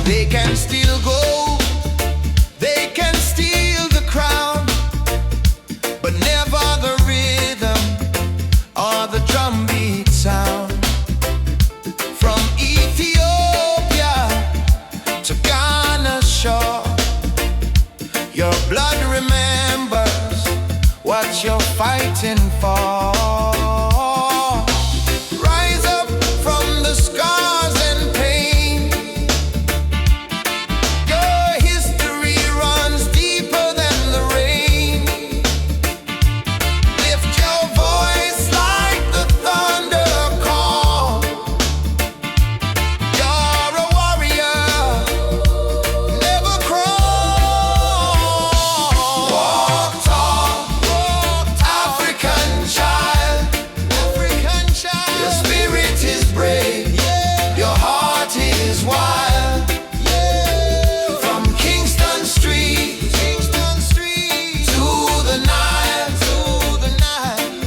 They can still go, they can steal the crown, but never the rhythm or the drum beat sound. From Ethiopia to Ghana's shore, your blood remembers what you're fighting for. Rise up from the scars and pain. Your history runs deeper than the rain. Lift your voice like the thunder call. You're a warrior, never crawl. Walk tall, African child. Your spirit is brave, your heart is wild. From Kingston Street to the Nile,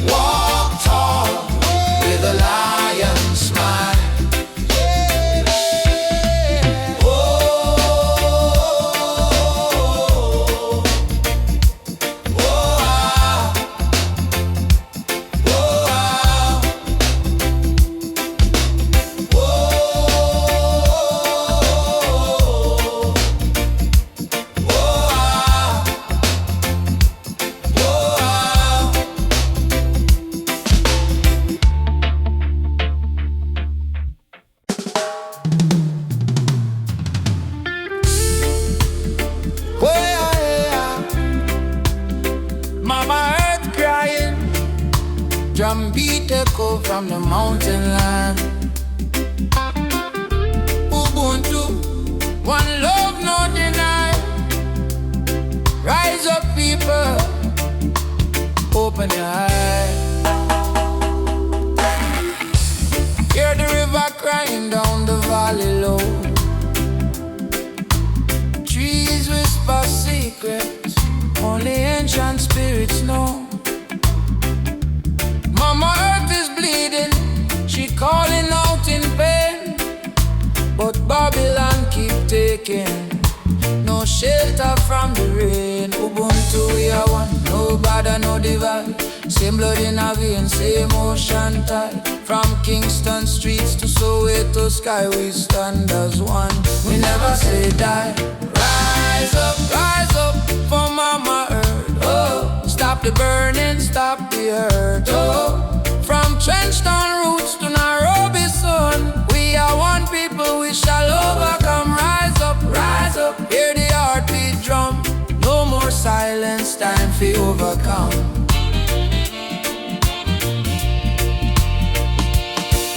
walk tall with a lion smile. Oh, oh, ah. Mama Earth crying, drum beat echo from the mountain land. Ubuntu, one love, no deny. Rise up, people, open your eyes. Hear the river crying down the valley low. Trees whisper secrets only ancient spirits know. Mama Earth is bleeding, she calling out in pain. But Babylon keep taking no shelter from the rain. Ubuntu we are one, no bother, no divide. Same blood in our veins, same ocean tide. From Kingston streets to Soweto sky, we stand as one. We never say die. Rise up for Mama Earth. Oh, stop the burning, stop the hurt. Oh, from Trenchtown roots to Nairobi sun, we are one people, we shall overcome. Rise up, hear the heartbeat drum. No more silence, time for overcome.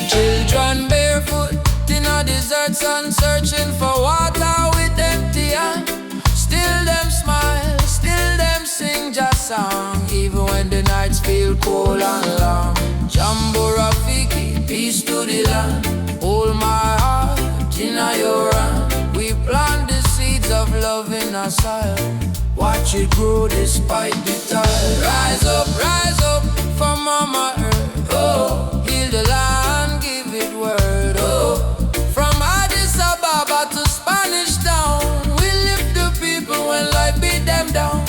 Children barefoot in a desert sun, searching for water with empty hand. Still them smile, still them sing just song, even when the nights feel cold and long. Jambo Rafiki, peace to the land. Hold my heart in your hand. We plant the seeds of love in our soil. Watch it grow despite the tide. Rise up for Mama Earth. Oh, heal the land, give it word. Oh, from Addis Ababa to Spanish Town, we lift the people when life beat them down.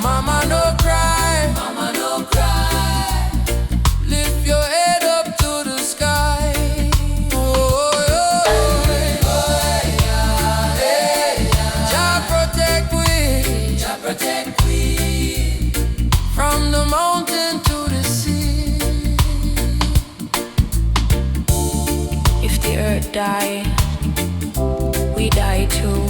Mama no cry, lift your head up to the sky. Jah protect we from the mountain to the sea. If the earth die, we die too.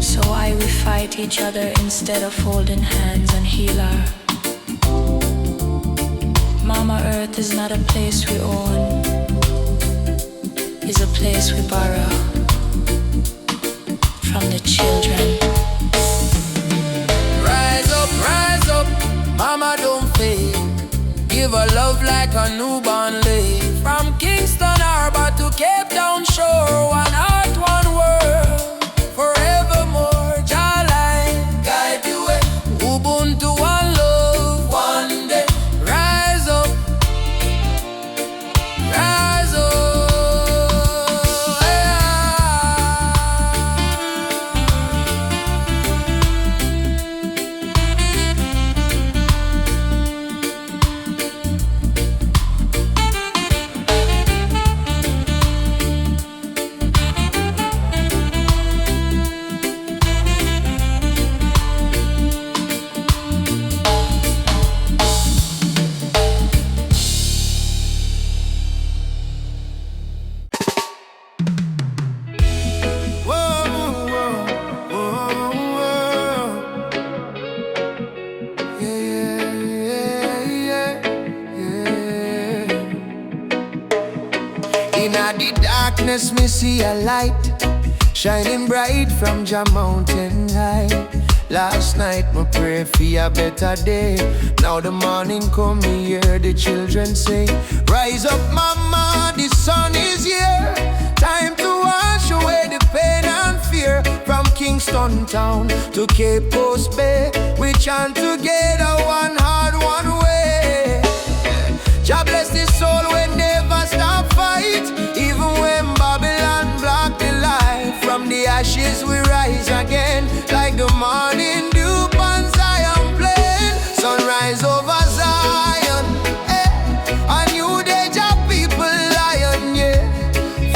So why we fight each other instead of holding hands and heal her? Mama Earth is not a place we own, it's a place we borrow from the children. Rise up, Mama don't fade. Give her love like a newborn lay. From Kingston Harbor to Cape Town shore, one heart, one word. darkness me see a light shining bright from Jah mountain high. Last night me pray for a better day. Now the morning come, me hear the children say, rise up mama, the sun is here. Time to wash away the pain and fear. From Kingston town to Cape Coast Bay, we chant together, one heart, one way. Jah bless the soul, we never stop fight. Even when Babylon block the light, from the ashes we rise again, like the morning dew on Zion plain. Sunrise over Zion, a new day, Jah people lion, yeah.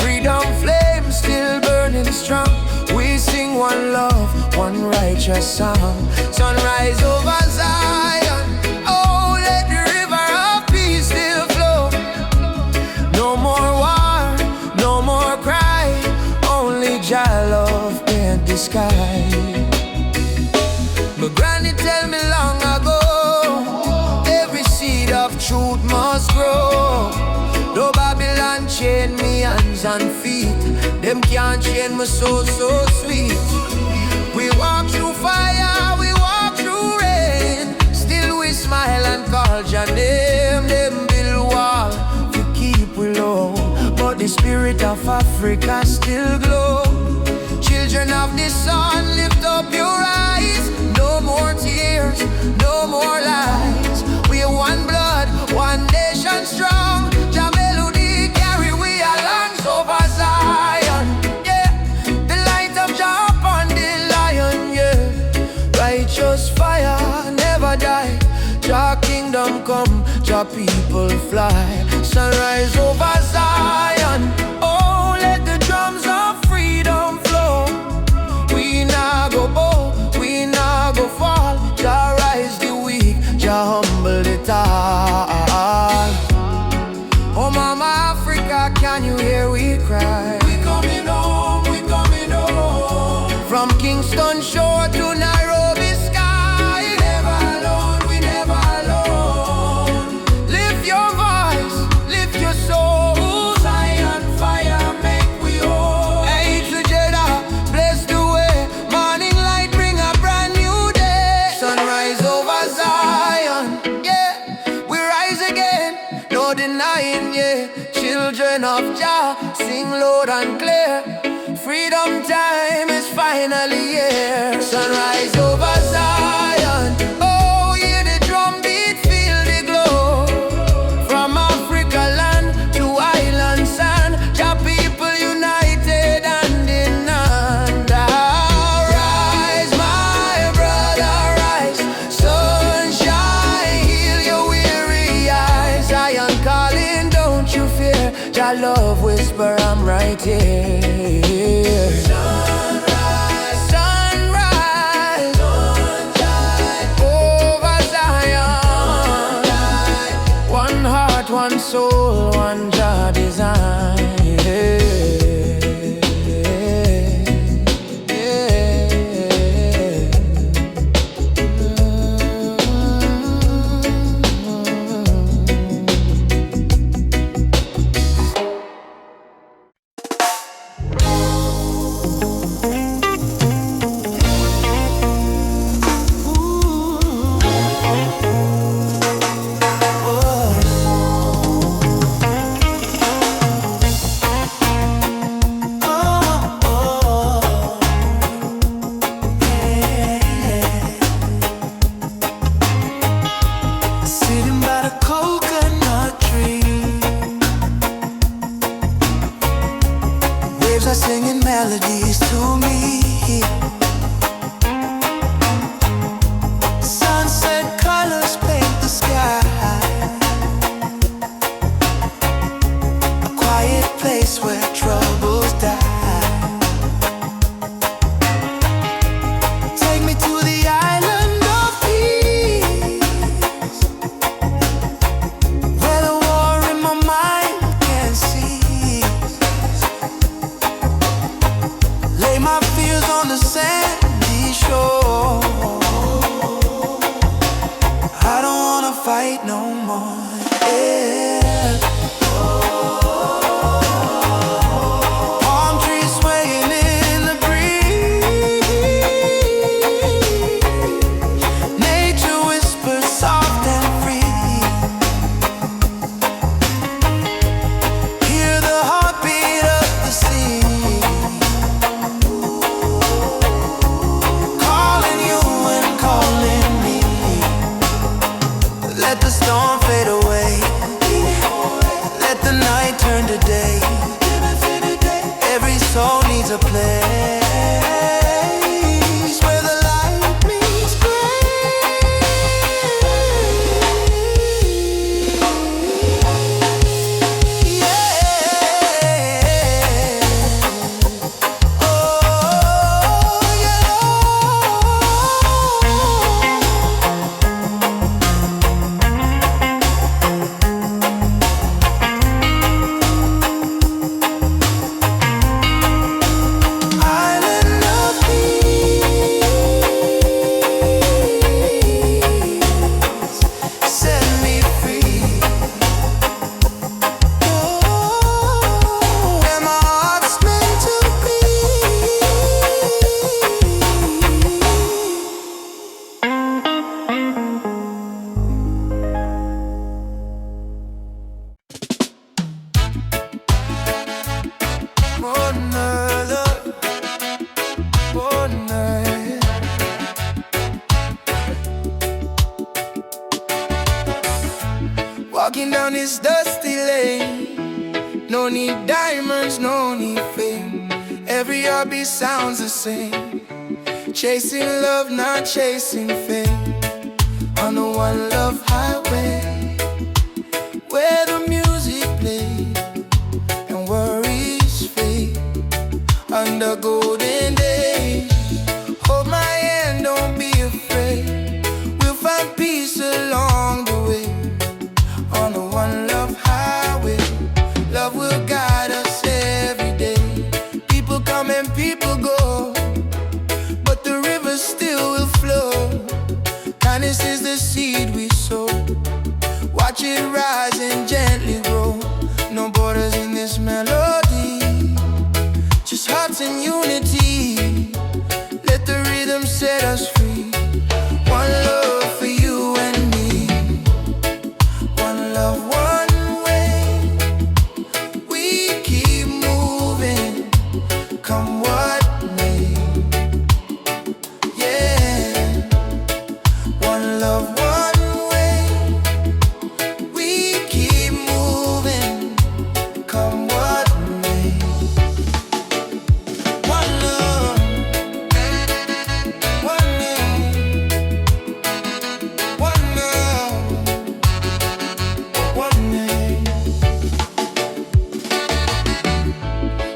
Freedom flame still burning strong. We sing one love, one righteous song. Sunrise over Zion, oh, let the river of peace still flow. No more war, no more cry, only Jah love paint the sky. My granny tell me long ago, every seed of truth must grow. Though Babylon chain me hands and feet, them can't chain my soul so sweet. We walk through fire, we walk through rain, still we smile and call Jah name. Them build wall to keep we low, but the spirit of Africa still glow. Children of the sun, lift up your eyes. No more tears, no more lies. We are one blood, one nation strong. Jah melody carry we along over Zion, yeah. The light of Jah upon the lion, yeah. Righteous fire never die. Jah kingdom come, Jah people fly. Sunrise over Zion, oh, let the drums of freedom flow. We nah go bow, we nah go fall. Jah rise the weak, Jah humble the tall. Oh mama Africa, can you hear we cry? We coming home, we coming home. From Kingston shore to Nairobi sky. We never alone, we never alone. Lift your voice, lift your soul. Zion fire make we whole. Hey together, bless the way. Morning light bring a brand new day. Sunrise over Zion, yeah. We rise again, no denying, yeah. Children of Jah, sing loud and clear. Freedom time is finally here. Sunrise over Zion, oh, hear the drum beat, feel the glow. From Africa land to island sand, Jah people united hand in hand. Rise, my brother, rise. Sunshine, heal your weary eyes. Zion calling, don't you fear. Jah love whisper, I'm right here. Sunrise, sunrise, sunshine over Zion. One heart, one soul, one Jah design. fight no more. Yeah. down this dusty lane. No need diamonds, no need fame. Every heartbeat sounds the same. Chasing love, not chasing fame. On the one love highway, where the music plays and worries fade. Under golden days, hold my hand, don't be afraid. We'll find peace along the way. On the one love highway, love will guide us every day. People come and people go, but the river still will flow. Kindness is the seed we sow. Watch it rise and gently grow. No borders in this melody, just hearts in unity. Let the rhythm set us free. One love for you and me. One love, one way. We keep moving, come what may. Yeah. One love, one way. We keep moving, come what may. One love, one name. One love, one name.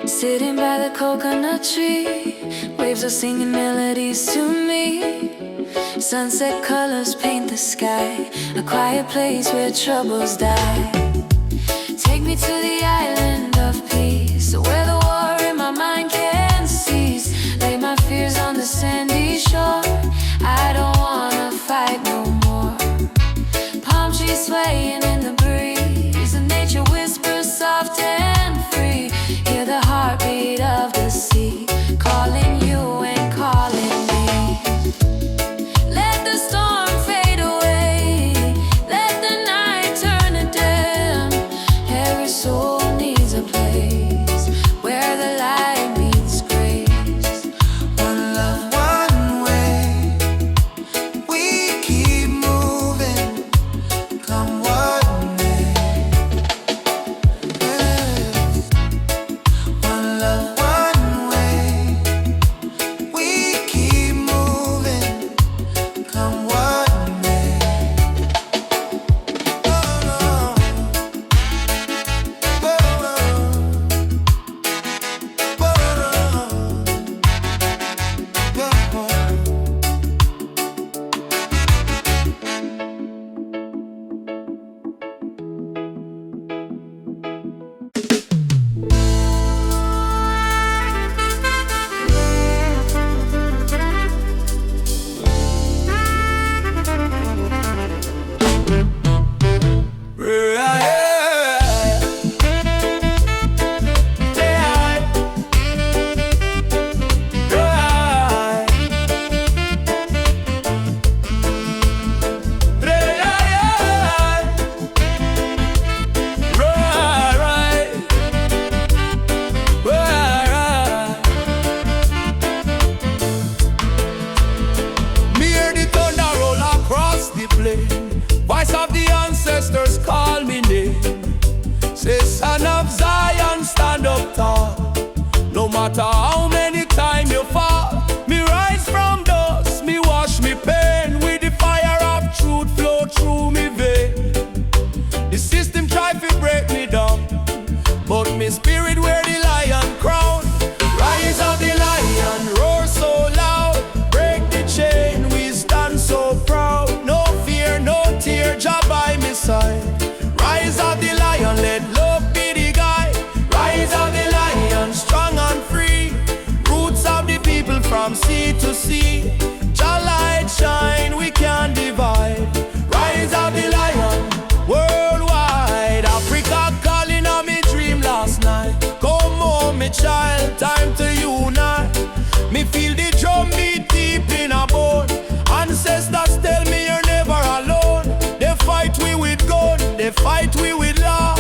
Sitting by the coconut tree, waves are singing melodies to me. Sunset colors paint the sky, a quiet place where troubles die. Take me to the island of peace, where the war in my mind can cease. Lay my fears on the sandy shore. I don't wanna fight no more. Palm trees swaying in the breeze, and nature whispers soft and free. Hear the heartbeat of the sea, calling you and calling me. Let the storm fade away, let the night turn to dim. Every soul needs a place where the light meets grace. One love, one way. We keep moving, come what may. Yeah. One love, one way. We keep moving, come what may. Oh, no. Oh, no. Me hear the thunder roll across the plain. Voice of the ancestors call me name. Say, son of Zion, stand up tall. No matter how many times you fall, me rise from dust, me wash me pain. With the fire of truth flow through me vein. The system try to break me down, but me spirit wear the lion crown. Rise of the lion, roar so loud. Break the chain, we stand so proud. No fear, no tear, Jah by my side. Rise of the lion, let love be the guide. Rise of the lion, strong and free. Roots of the people from sea to sea. Jah light shine, we can't divide. Rise of the lion, worldwide. Africa calling on me dream last night. Come home, me child, time to unite. Me feel the drum beat deep in a bone. Ancestors tell me you're never alone. They fight we with gun, they fight we with law,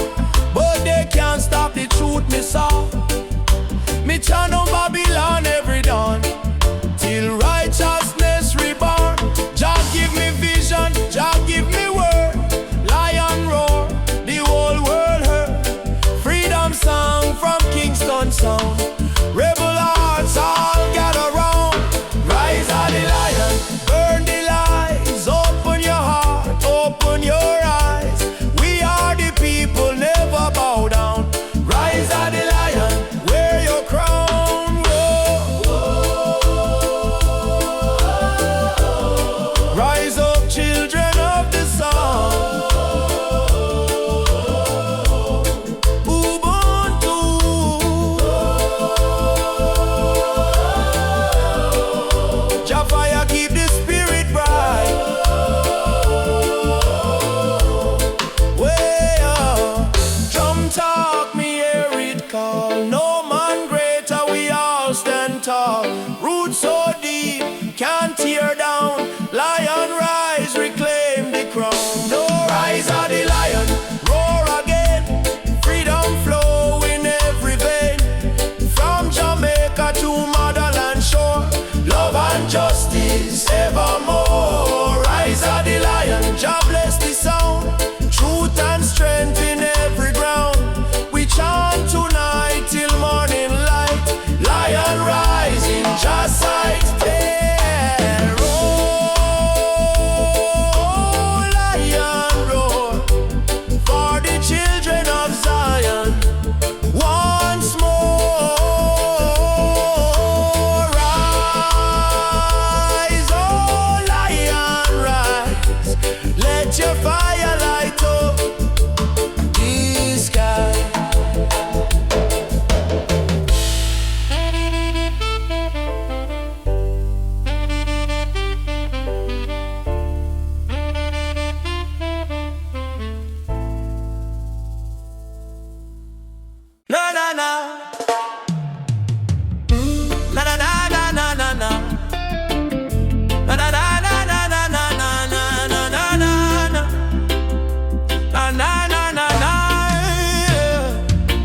but they can't stop the truth me saw. Me chant on Babylon every dawn, till righteousness reborn. Jah give me vision, Jah give me word. Lion roar, the roots so deep, can't tear down. Lion rise, reclaim the crown. No rise of the lion, roar again. Freedom flow in every vein. From Jamaica to motherland shore, love and justice evermore. Rise of the lion, Jah bless the sound. Truth and strength in every ground. We chant tonight till morning light. Lion rising, Jah's sight. Yeah, roar, lion roar, for the children of Zion. Once more, rise, oh lion, rise. Let your fire light up the sky. Na na na, na na na na na na na, na na na na na na na na na na na na na na.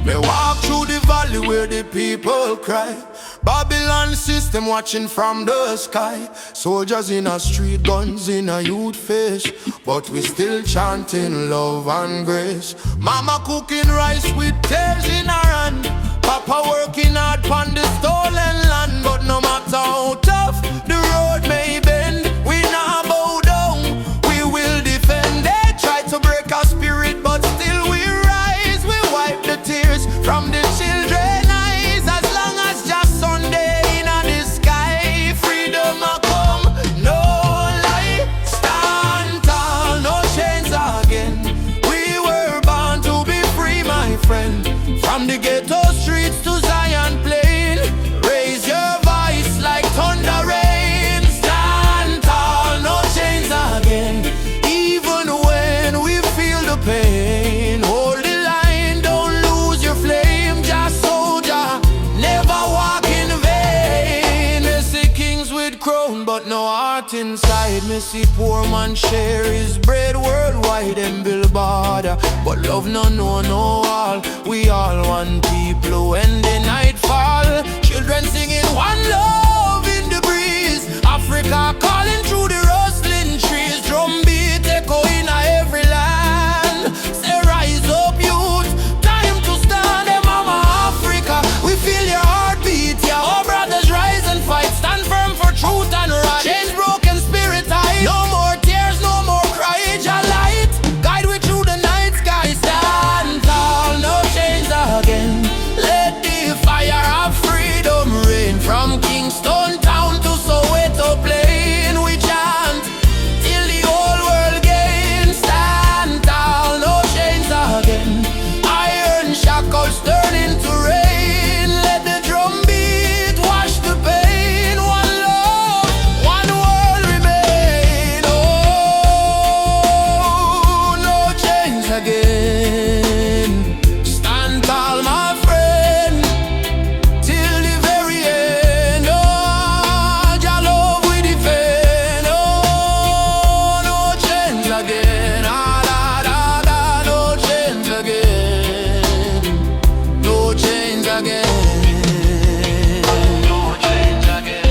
Me walk through the valley where the people cry. Babylon system watching from the sky. Soldiers in a street, guns in a youth face, but we still chanting love and grace. Mama cooking rice with tears in her hand. Papa working hard on the stolen land. But no matter how tough the road may bend, we not bow down, we will defend. They try to break our spirit, but still we rise. We wipe the tears from the children eyes. As long as just Sunday in the sky, freedom a come, no lie. Stand tall, no chains again. We were born to be free, my friend. From the ghetto streets to Zion plain, raise your voice like thunder rain. Stand tall, no chains again. Even when we feel the pain, hold the line, don't lose your flame. Just soldier, never walk in vain. They see kings with crown, but no heart inside. Me see poor man share his bread worldwide and build border, but love no know no all. We all one people when the night fall. Children singing one love in the breeze. Africa calling through the rustling trees. Drum beat echo in every land. Say rise up youth, time to stand. Hey mama Africa, we feel your heartbeat. Yeah, oh brothers rise and fight. Stand firm for truth and right. Change broken spirit high. No more tears, no more cry. Jah light, guide we through the night sky. Stand tall, no change again. Let the fire of freedom rain. From Kingston town to Soweto plain, we chant till the whole world gains. Stand tall, no change again. Iron shackles turn into rain. Let the drum beat wash the pain. One love, one world remain. Oh, no change again. Stand tall, my friend, till the very end. Oh, Jah love we defend. Oh, no change again. Ah, da, da, da, no change again. No change again. No change again.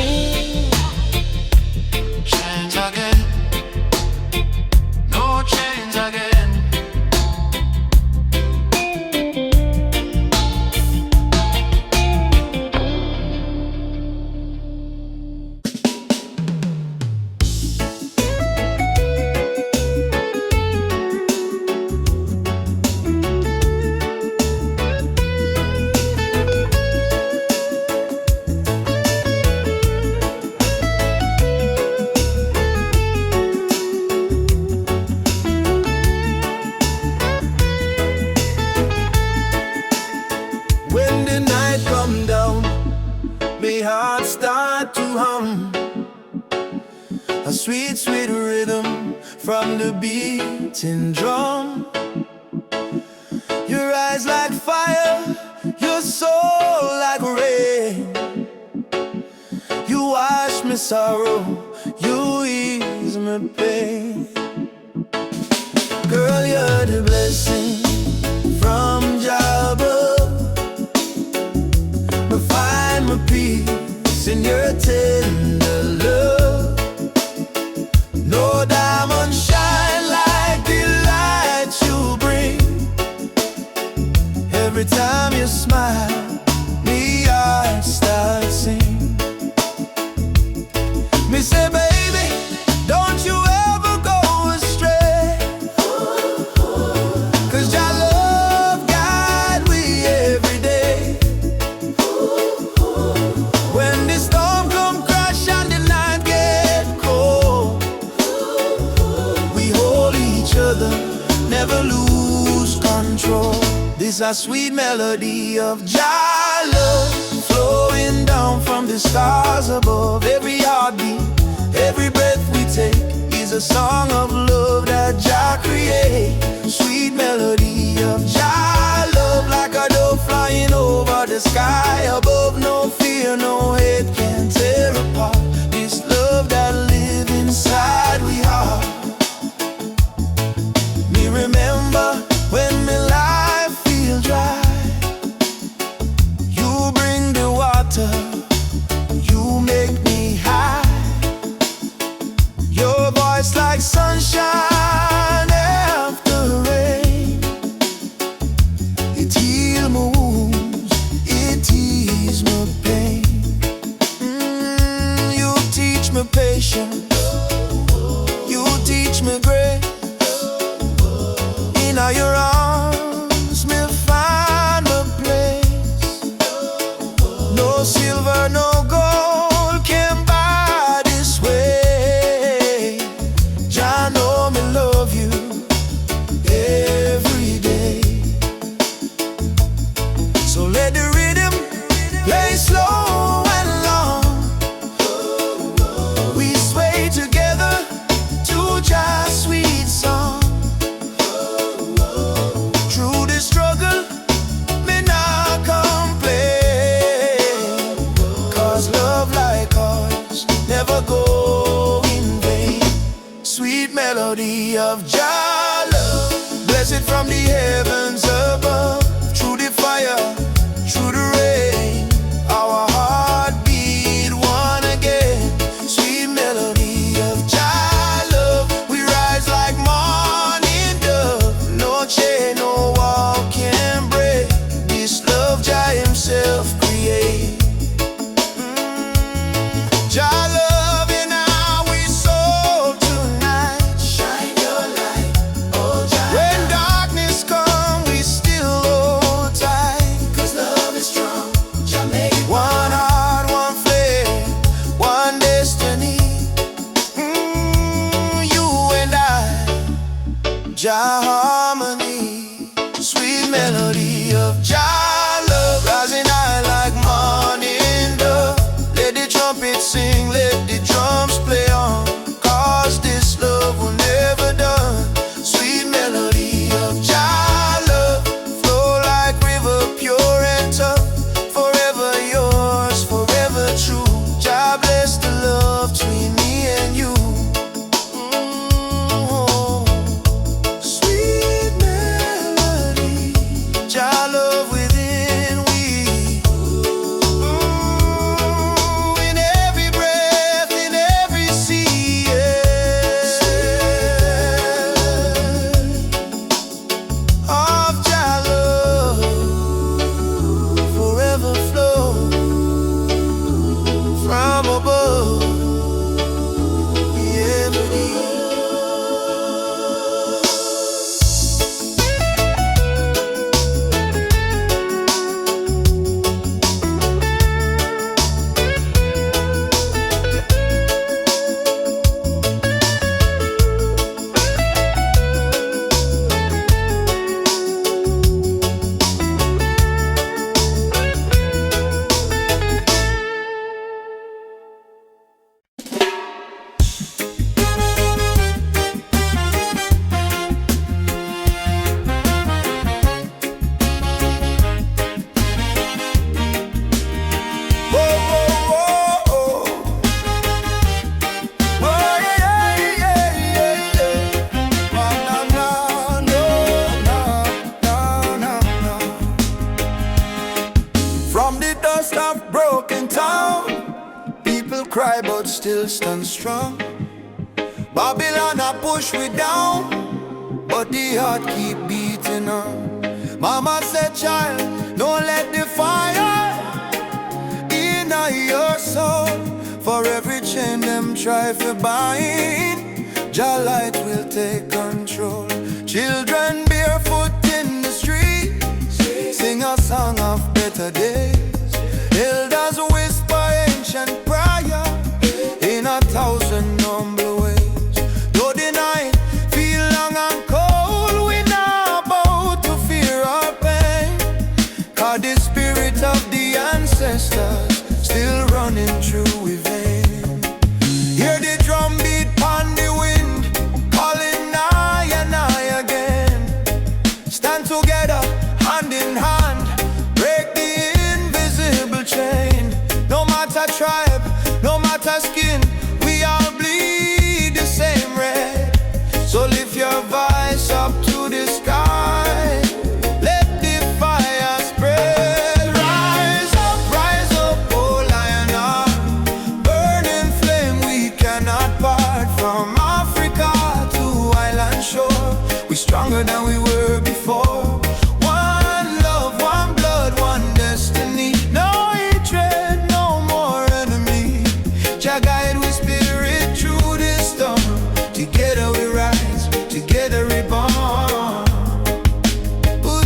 Change again. No change again. When the night come down, my heart start to hum. A sweet, sweet rhythm from the beating drum. Your eyes like fire, your soul like rain. You me sorrow, you ease my pain. Girl, you're the blessing from Jah above. I find my peace in your tender love. No diamond shine like the light you bring. Every time you smile, me heart starts sing. Me say, baby, don't you ever go astray, 'cause your love guide we every day. When the storm come crash and the night get cold, we hold each other, never lose control. This a sweet melody of Jah love, flowing down from the stars above. Every heartbeat, every breath we take is a song of love that Jah create. Sweet melody of Jah love, like a dove flying over the sky above. No fear, no hate can tear apart this love that live inside we heart. Me remember when me life feel dry, you bring the water, you make me high. Your voice like sunshine after rain. It heals my wounds, it eases my pain. You teach me patience, you teach me grace. In all your arms, me find my place. No silver, no gold can buy this way. Jah know me love you every day. So let the rhythm play slow and long. We sway together to Jah's sweet song. Through the struggle, me not complain, 'cause love like ours never go in vain. Sweet melody of Jah love, blessed from the heavens above. Through the fire, through the rain, our heart beat one again. Sweet melody of Jah love, we rise like morning dove. No chain, no wall can break this love Jah himself create. Jah love in our soul tonight. Shine your light, oh Jah. When darkness come, we still hold tight, 'cause love is strong. Jah make it one heart, one flame, one destiny. You and I, Jah harmony. Sweet melody of Jah love, rising high like morning dove. Let the trumpet sing, let the drums play on, 'cause this love will never done. Sweet melody of Jah love, flow like river, pure and tough. Forever yours, forever true. Jah bless the love between me and you. Sweet melody, Jah love within we. In every breath cry but still stand strong. Babylon a push we down, but the heart keep beating on. Mama said, child, don't let the fire in your soul. For every chain them try to bind, Jah light will take control. Children barefoot in the streets sing a song of better days. Elders whisper ancient prayer in 1,000 humble ways. Though the night feel long and cold, we not about to fear or pain, 'cause the spirit of the ancestors still running through we vein. Hear the drum beat on the wind, calling nigh and nigh again. Stand together, hand in hand, break the invisible chain. No matter tribe, no matter skin, we all bleed the same red. So lift your voice up to the sky, let the fire spread. Rise up, oh lion heart, burning flame we cannot part. From Africa to island shore, we stronger than we were before. One love, one blood, one destiny. No hatred, no more enemy. Jah guide we spirit through this storm. Together we rise, together we born.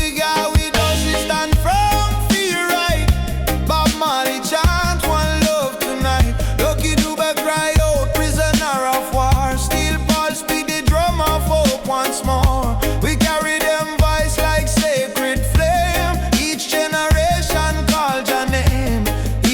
We got with us, we stand firm, feel right. Bob Marley chant one love tonight. Lucky Dube cried out, prisoner of war. Steel Paul speak the drum of hope once more. We carry them voice like sacred flame. Each generation call your name.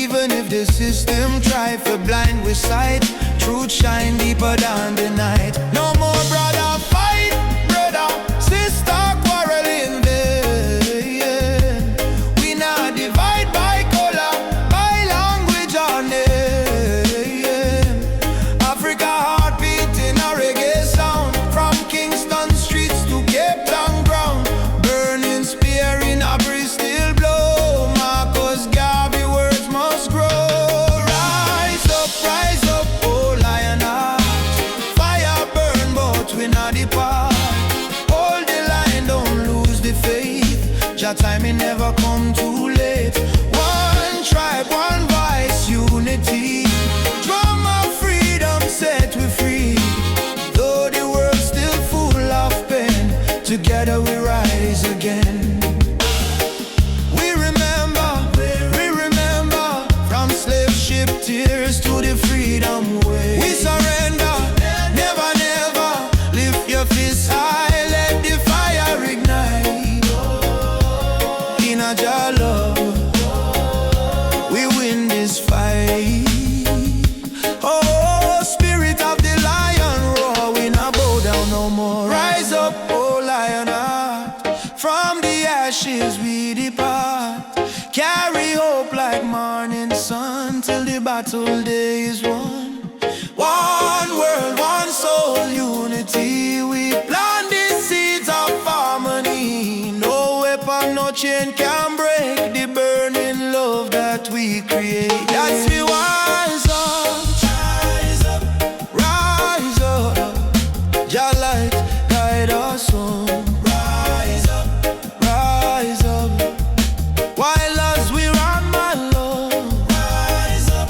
Even if the system try to blind we sight, truth shine deeper than the night. No more brother fight, brother, sister quarreling there. We not divide by color, by language or name. Africa heartbeat in a reggae sound, from Kingston streets to Cape Town ground. Burning spear in a breeze still blow. Marcus Garvey words must grow. Rise up, oh lion heart. Fire burn but we not depart. Hold the line, don't lose the faith. Jah time it never come too late. One tribe, one voice, unity. Drum of freedom set we free. Though the world still full of pain, together we rise again. We remember, from slave ship tears to the freedom way. We surrender, never, never. Lift your fists high, let the fire ignite. In a Jah love, we win this fight. Oh, spirit of the lion roar, we not bow down no more. Rise up, oh lion heart, from the ashes we depart. Carry hope like morning sun till the battle day is won. One world, one soul, unity. We plant the seeds of harmony. No weapon, no chain can break the burning love that we create. That's we rise up, rise up. Jah light guide us home. Rise up. While as we run, my love, rise up,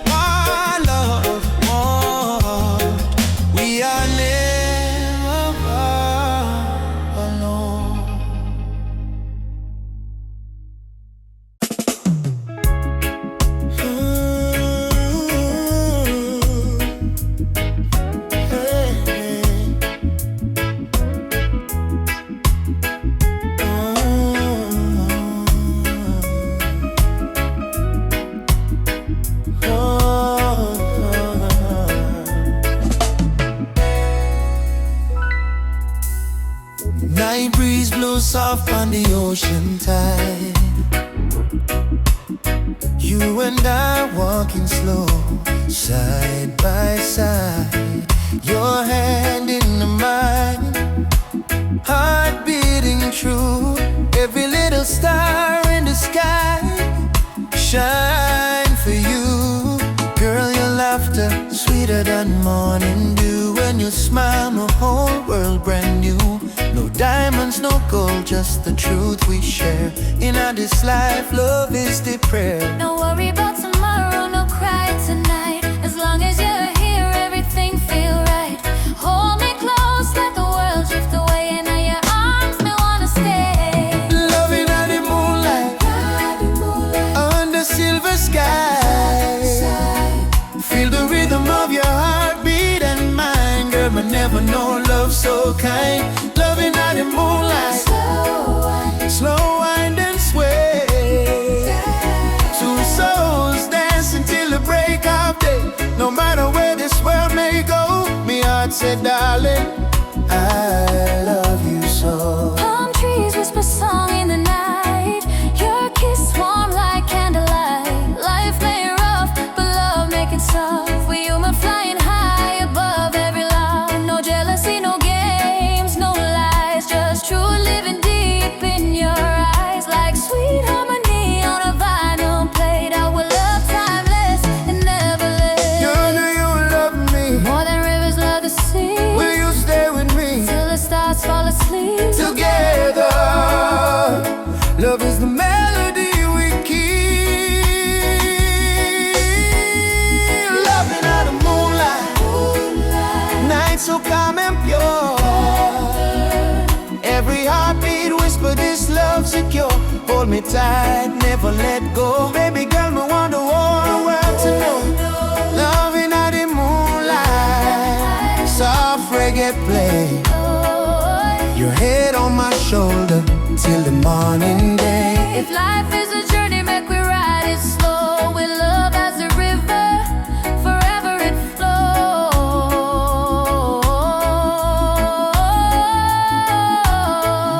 my love, more. We are never alone. Night breeze blows soft on the ocean tide. You and I walking slow, side by side. Your hand in mine, heart beating true. Every little star in the sky shine for you. Girl, your laughter sweeter, sweeter than morning dew. When you smile, my whole world brand new. No diamonds, no gold, just the truth we share. In this life, love is the prayer. No worry about tomorrow, no cry tonight. As long as you're here, everything feel right. Hold me close, let the world drift away, and in your arms, me wanna stay. Loving at the moonlight, under silver sky. Feel the rhythm of your heartbeat and mine. Girl, I never know love so kind. Loving at the moonlight, slow wind and sway. Two souls dancing till the break of day. No matter where this world may go, me heart said, darling, I love you so. Palm trees whisper song in the night. Your kiss warm like candlelight. Life may rough, but love make it soft. We human flying high above every lie. No jealousy, no games, no lies. Just true living deep in your eyes. Like sweet harmony on a vinyl plate. Our love timeless and never late. You know you love me More than rivers love the sea. Will you stay with me Till the stars fall asleep. together? Love is the melody we keep. Loving out the moonlight, night so calm and pure. Every heartbeat whisper this love secure. Hold me tight, never let go. Baby girl, me want the whole world to know. Loving out the moonlight, soft reggae play. Your head on my shoulder till the morning day. If life is a journey, make we ride it slow. With love as a river, forever it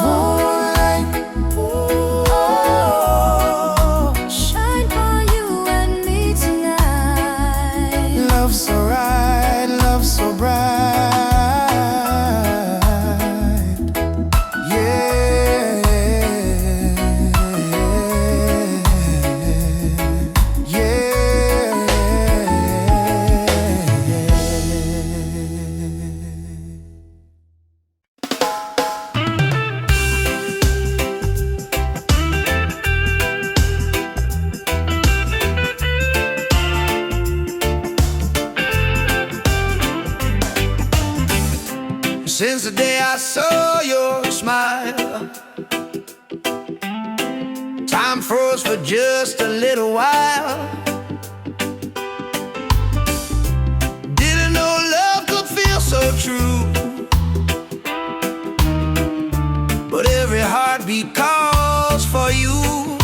Moonlight, flows. Shine for you and me tonight. love so right, love so bright. Yeah, since the day I saw your smile, time froze for just a little while. Didn't know love could feel so true, but every heartbeat calls for you.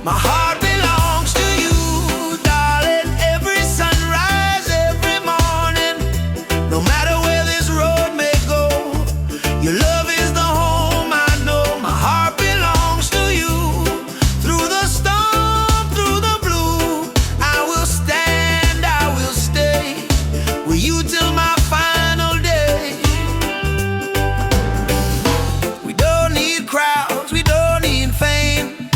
My heart belongs to you, darling. Every sunrise, every morning, no matter where this road may go, your love is the home I know. My heart belongs to you. Through the storm, through the blue, I will stand, I will stay with you till my final day. We don't need crowds, we don't need fame.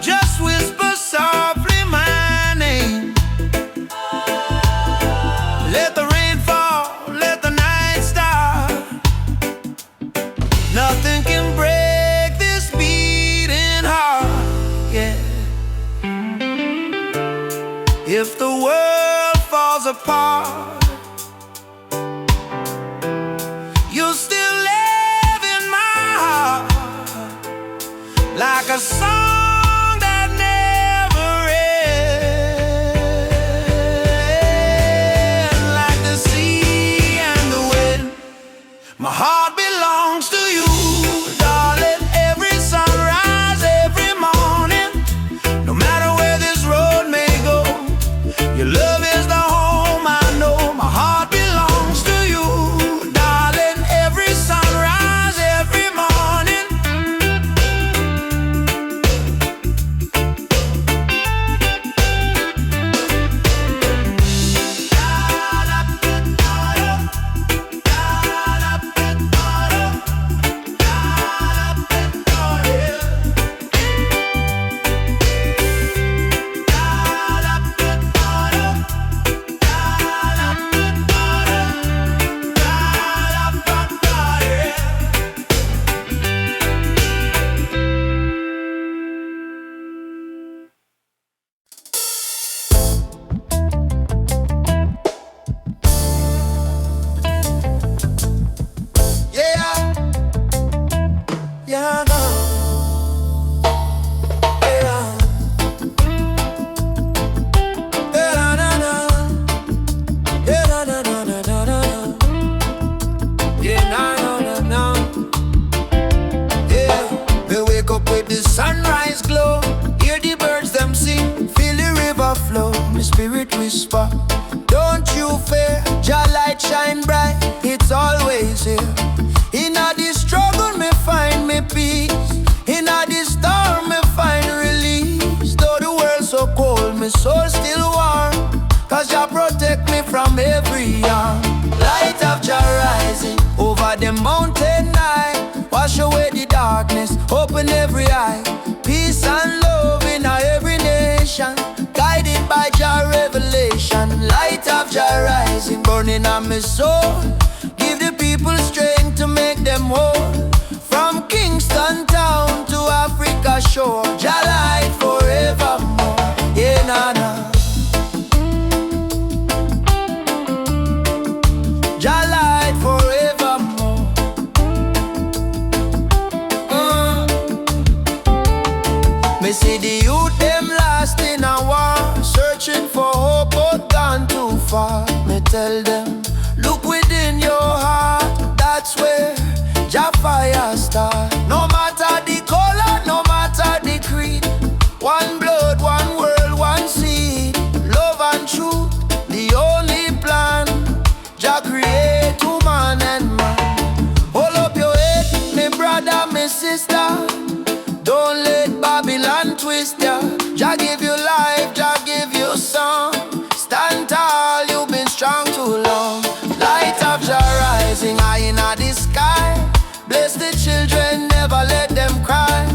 Just whisper softly my name. Let the rain fall, let the night start. Nothing can break this beating heart, yeah. If the world falls apart, you'll still live in my heart, like a song that never ends, like the sea and the wind. My heart belongs to you, darling. Every sunrise, every morning, no matter where this road may go, your love is the home I know. My heart belongs to you, darling. Every sunrise, every morning, whisper, don't you fear, Jah light shine bright, it's always here. In a this struggle me find me peace, in a this storm me find release. Though the world so cold, me soul still warm, cause Jah protect me from every harm. Light of Jah rising over the mountain night, wash away the darkness, open every eye. Peace and love in every nation, guided by Jah revelation. Light of Jah rising, burning on my soul, give the people strength to make them whole. From Kingston town to Africa shore, Jah light forevermore. Yeah, nah, nah. Jah light forevermore. Me see the youth them lost in a war, searching for hope but gone too far. Me tell them, look within your heart, that's where Jah fire start. No matter the color, no matter the creed, one blood, one world, one seed. Love and truth, the only plan. Jah create woman and man. Hold up your head, me brother, me sister, don't let Babylon twist ya. Jah give you life, Jah give you song. Stand tall, you've been strong too long. Light of Jah rising high in the sky, bless the children, never let them cry.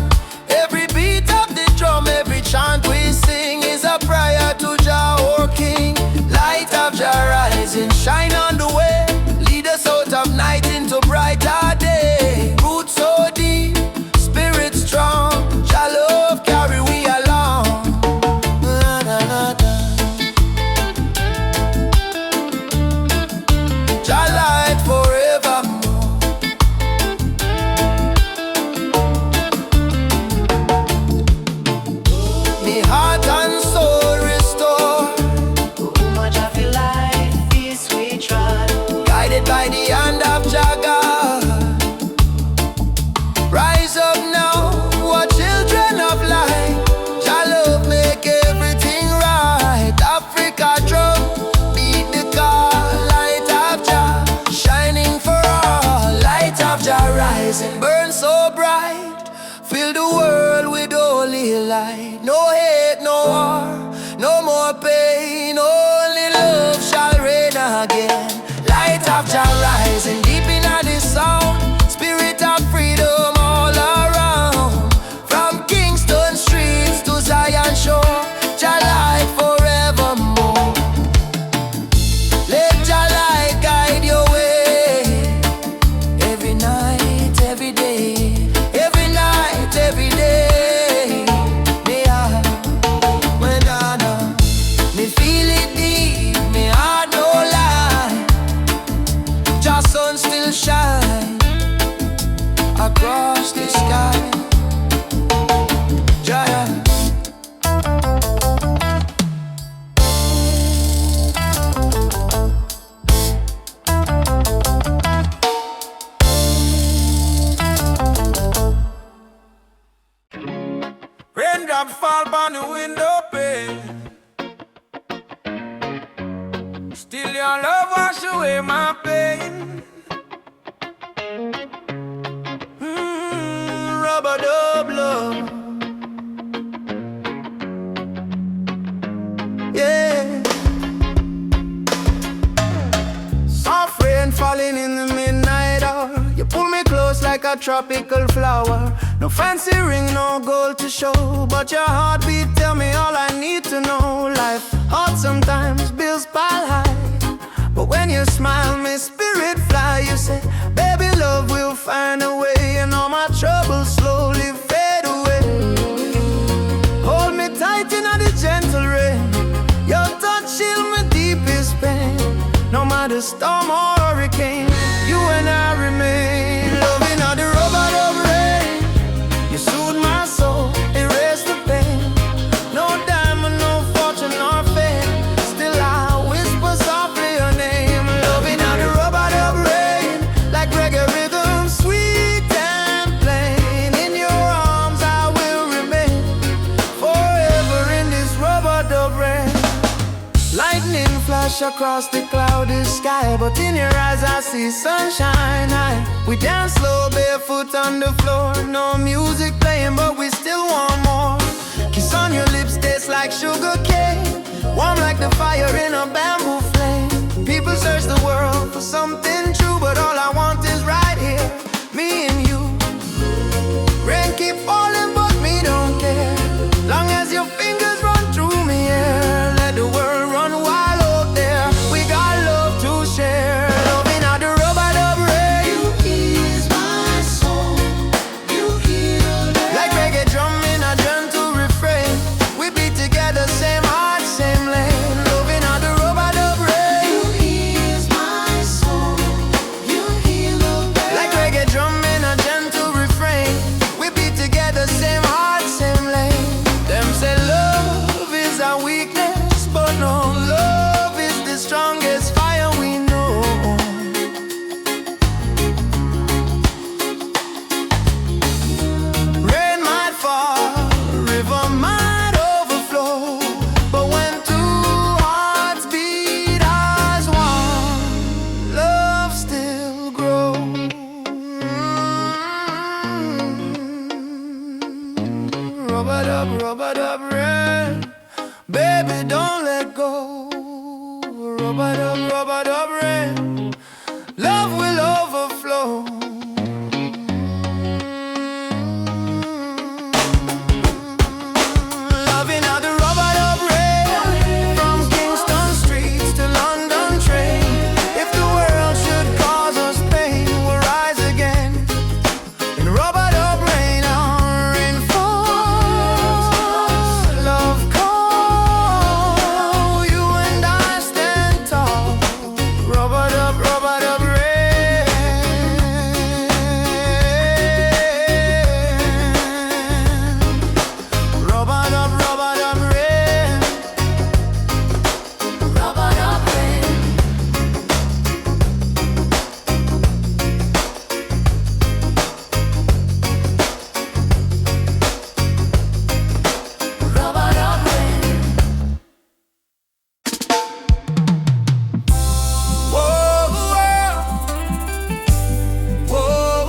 Every beat of the drum, every chant we sing is a prayer to Jah, our King. Light of Jah rising, shine on the way, lead us out of night into brighter day. Roots so deep, spirit strong, Jah love carry we along. Na, na, na, na. Jah light forevermore. Me heart and soul restore, Much of your life is we trod, guided by the hand of Jah God. Rise up now, we're children of light. Jah love make everything right. Africa drum, beat the call. Light of Jah, shining for all. Light of Jah rising, burn so bright, fill the world with holy light. No hate, no war, no more pain, only love shall reign again. Light of Jah rising, deep in the sound, spirit of freedom all around. From Kingston streets to Zion shore, Jah light forevermore. Let Jah light guide your way, every night, every day, every night, every day. Me I, when I know, me feel it deep, me heart no lie. Jah sun still shine across the sky. Jah. Raindrop fall on the window pane, still your love wash away my pain. Rubber dub love, yeah. Soft rain falling in the midnight hour, you pull me close like a tropical flower. No fancy ring, no gold to show, but your heartbeat tell me all I need to know. Life hard sometimes, bills pile high, but when you smile, my spirit fly. You say, baby, love will find a way, and all my troubles slowly fade away. Hold me tight in the gentle rain, your touch shield my deepest pain. No matter storm or hurricane, you and I remain. Loving all the rubber of rain, you soothe my soul, erase the pain. No diamond, no fortune or fame, still I whisper softly your name. Loving all the rubber of rain, like reggae rhythm, sweet and plain. In your arms I will remain, forever in this rubber of rain. Lightning flash across the cloudy sky, but in your eyes I see sunshine. We dance slow, barefoot on the floor. No music playing, but we still want more. Kiss on your lips tastes like sugar cane, warm like the fire in a bamboo flame. People search the world for something true, but all I want is right here, me and you. Rain keep falling, but me don't care, long as your fingers run through me, yeah. Let the world run wild out there. We got love to share. Loving out the rubber dub rain. You ease my soul. You heal me. Like reggae drum in a gentle refrain. We beat together, same heart, same lane. Loving out the rubber dub rain. You ease my soul. You heal me. Like reggae drum in a gentle refrain. We beat together, same heart, same lane. Them say love is a weakness, but no, love is the strongest fire we know. Rain might fall, river might overflow, but when two hearts beat as one, love still grows. Rubber dub rain, baby don't let go. Rubber dub rain, love will overflow. Loving how the rubber dub rain, from Kingston streets to London train. If the world should cause us pain, we'll rise again. In rubber dub rain, our rain falls. Love call, you and I stand tall. Rubber dub rain. Rubber dub rain. Rubber dub rain. Rubber dub rain. Whoa, whoa, whoa,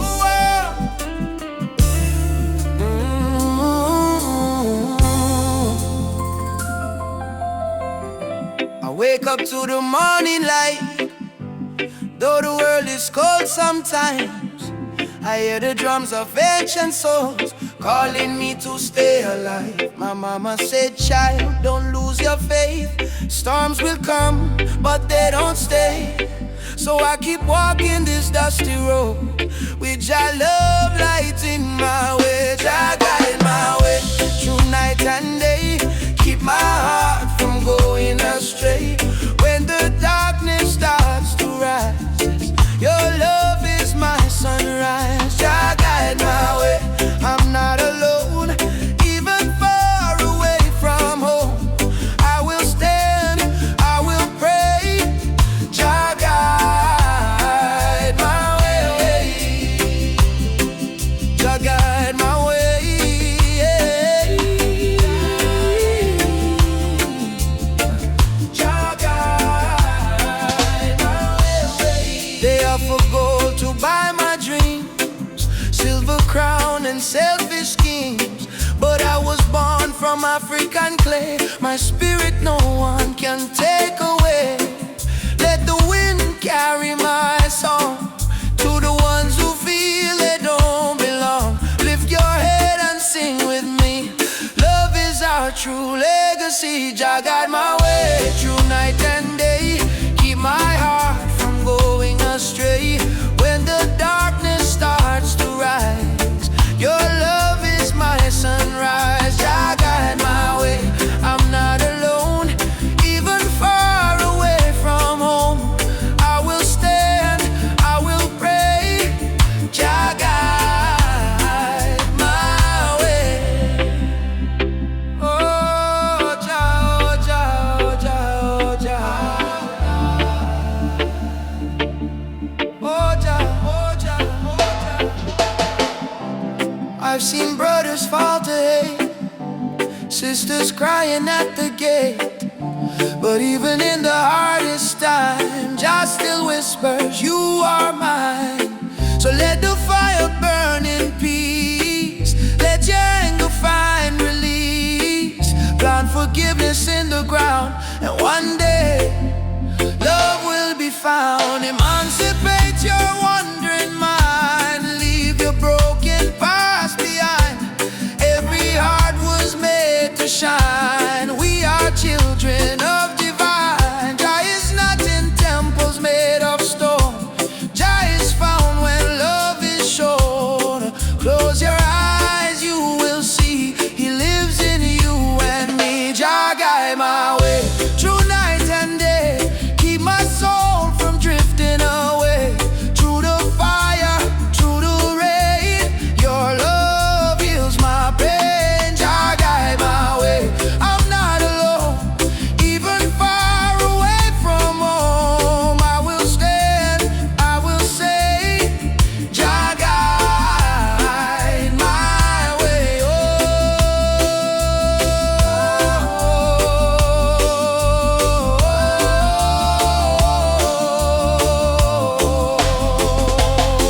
I wake up to the morning light, though the world is cold sometimes. I hear the drums of ancient souls calling me to stay alive. My mama said, child, don't lose your faith. Storms will come, but they don't stay. So I keep walking this dusty road with your love lighting my way. Jah guide my way through night and day. Keep my heart from going astray. When the darkness starts to rise, your love is my sunrise. Jah guide my way, I'm not alone. Even far away from home, I will stand, I will pray. Jah guide my way. Jah guide my way. Jah guide my way. They offer gold to buy my dreams, silver crown and selfish schemes. But I was born from African clay. My spirit no one can take away. Let the wind carry my song to the ones who feel they don't belong. Lift your head and sing with me. Love is our true legacy. Jah guide my way through night and day. Keep my heart from going astray. When the darkness starts to rise, your love is my sunrise. Jah guide my way, I'm not alone. Even far away from home, I will stand, I will pray. Jah guide my way. Oh Jah, oh Jah, oh Jah, oh Jah. Oh Jah, oh Jah, oh Jah. I've seen brothers fall to hate, sisters crying at the gate. But even in the hardest time, Jah still whispers, you are mine. So let the fire burn in peace, let your anger find release. Plant forgiveness in the ground, and one day love will be found. Emancipate your wandering mind, leave your broken past behind. Every heart was made to shine. We are children of divine. Jah is not in temples made of stone. Jah is found when love is shown. Close your eyes, you will see He lives in you and me. Jah guide my way through night and day, keep my soul from drifting away. Through the fire, through the rain, your love heals my pain. Jah guide my way, I'm not alone. Even far away from home, I will stand, I will say, Jah guide my way.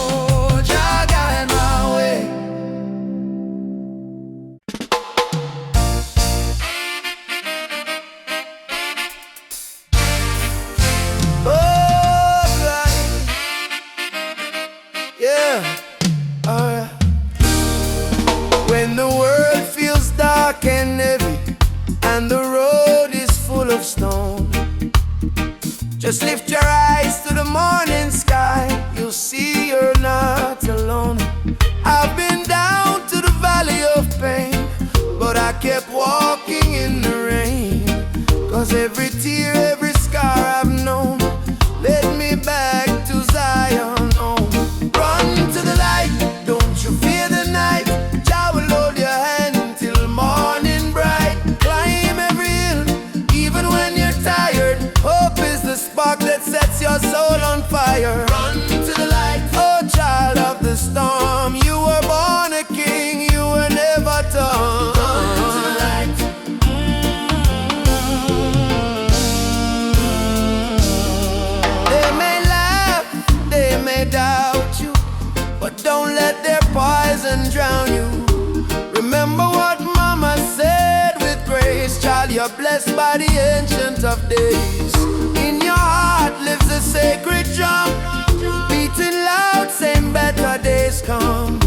Oh, Jah guide my way. Alright, yeah, alright. When the world feels dark and heavy, and the road is full of stone, just lift your eyes to the morning sky, you'll see you're not alone. I've been down to the valley of pain, but I kept walking in the rain. 'Cause every tear, every scar I've known led me back to Zion home. Run to the light, don't you fear the night. Jah will hold your hand till morning bright. Climb every hill, even when you're tired. Hope is the spark that sets your soul on fire. Run to the light, oh child of the storm. You were born a king, you were never torn. Run to the light. They may laugh, they may doubt you, but don't let their poison drown you. Remember what mama said with grace, child, you're blessed by the ancient of days. In your heart lives a sacred drum, beating loud, saying better days come.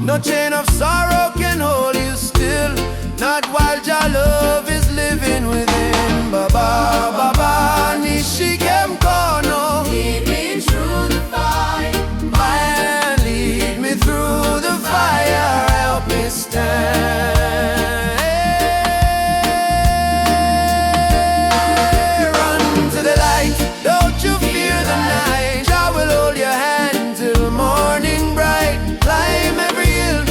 No chain of sorrow can hold you still, not while your love is living within. Baba, Baba, Nishikem Kono. Lead me through the fire. Man, lead me through the fire. Help me stand. Run to the light, don't you fear the night. Jah will hold your hand till morning bright. Climb every hill,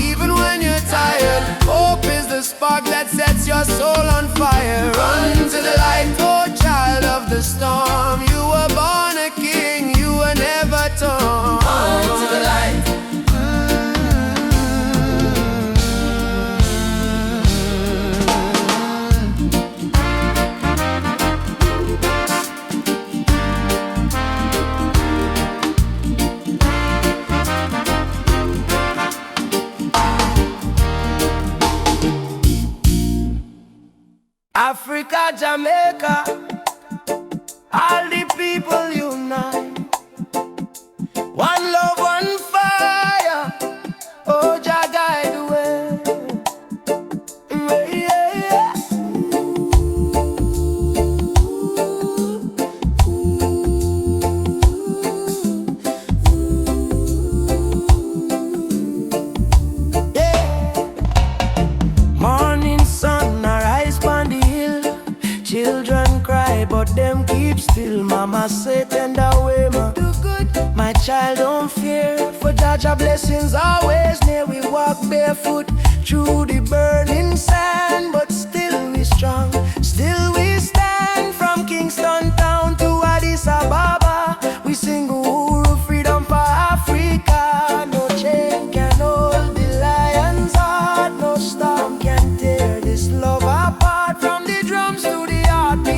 even when you're tired. Hope is the spark that sets your soul on fire. Run to the light, oh child of the storm. You were born a king, you were never torn. Run to the light. Africa, Jamaica, all the people unite. One love, one fire. Oh, Jah guide the way. Yeah, yeah. Morning sun, arise on the hill. Children cry, but them keep still. Mama say, tender way, ma. Do good. My child, don't fear, for Jah blessings always near. We walk barefoot through the burning sand, but still we strong. Still we stand from Kingston town to Addis Ababa. We sing Uhuru, freedom for Africa. No chain can hold the lion's heart. No storm can tear this love apart. From the drums to the heartbeat.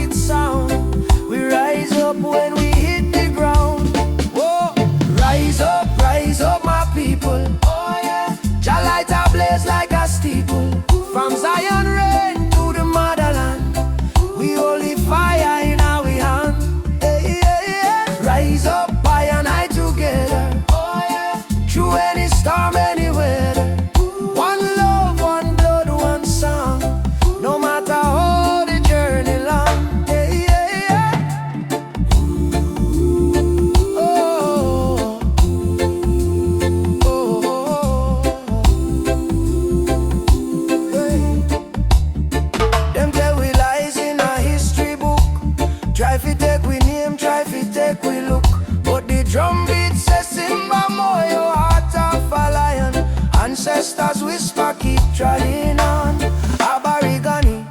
Try fi take we name, try fi take we look, but the drum beat says Simba Moyo, heart of a lion. Ancestors whisper, keep trying on. Abarigani,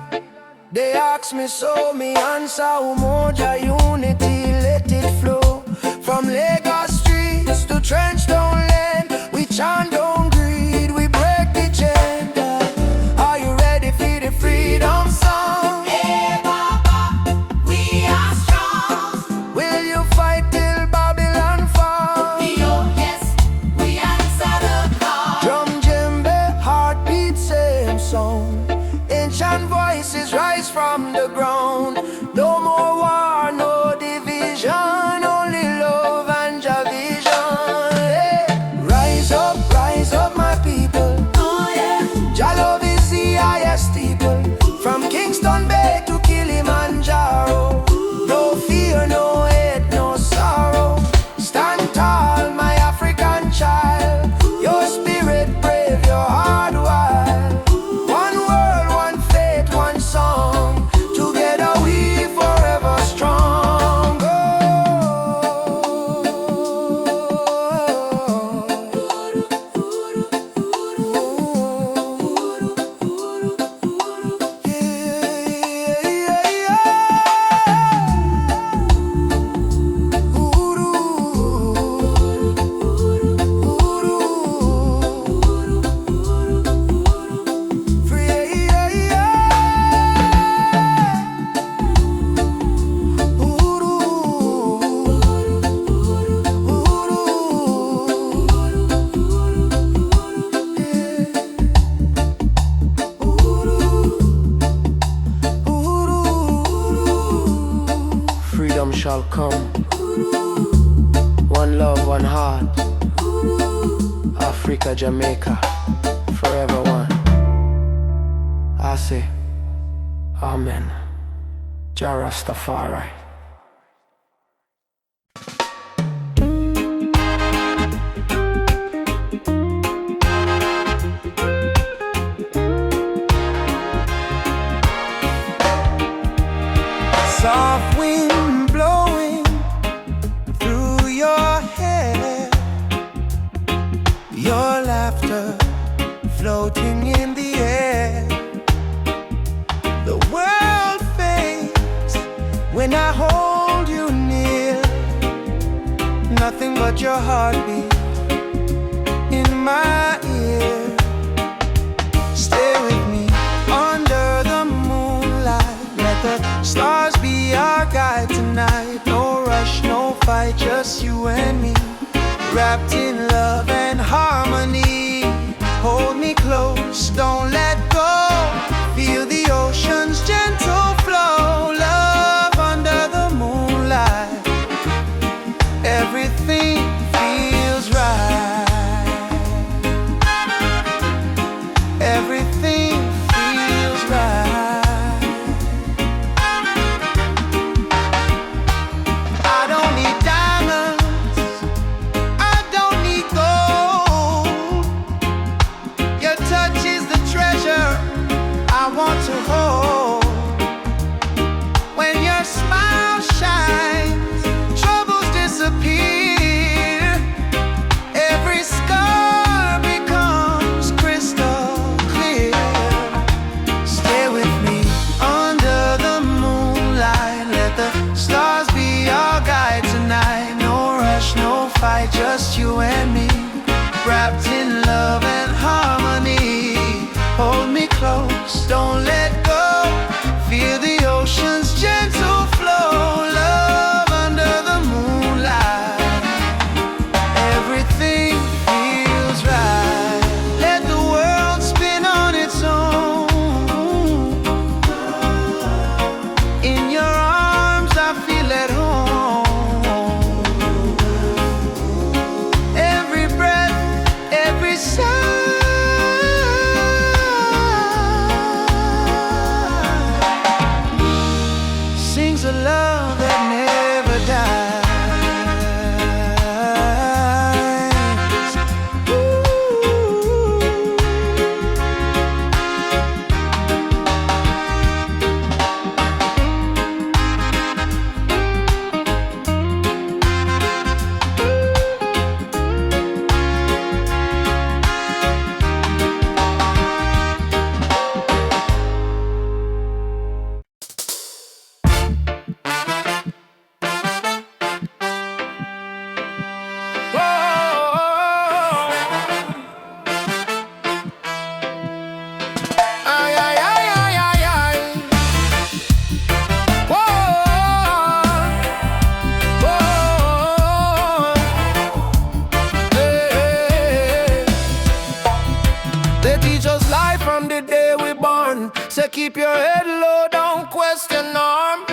they ask me so, me answer Umoja unity, let it flow. From Lagos streets to Trenchtown Lane, we chant don't greed, we break the chain. Are you ready for the freedom song? Hey Baba, we are strong. Will you fight till Babylon fall? Oh yes, we answer the call. Drum, djembe, heartbeat, same song. Ancient voices rise from the ground. No more war, no division, only love and Jah vision. Hey. Rise up my people. Oh yeah, Jah love is the highest steeple. From Kingston Bay to Kilimanjaro. No fear, no hate, no sorrow. Stand tall, my African child. Your spirit brave, your heart wild. One world, one faith, one song. Together we forever strong. Freedom shall come. One love, one heart. Africa, Jamaica, forever one. I say, Amen. Jah Rastafari. Soft wind blowing through your hair, your laughter floating in the air. The world fades when I hold you near. Nothing but your heartbeat in my ear. Stay with me under the moonlight. Let the stars be our guide tonight. No rush, no fight, just you and me, wrapped in love and harmony. Hold me close, don't let go. Feel the ocean's gentle flow. Love under the moonlight. Everything feels right. Everything feels right. I don't need diamonds, I don't need gold. Your touch is the treasure I want to hold. When your smile shines, troubles disappear. Every scar becomes crystal clear. Stay with me under the moonlight. Let the stars be our guide tonight. No rush, no fight, just you and me, wrapped in love and harmony. Hold me close, don't let go. Feel the ocean's gentle flow. Love under the moonlight. Everything feels right. Let the world spin on its own. In your arms I feel at home. Every breath, every sigh sings a love that never dies. Ooh. say keep your head low, don't question harm.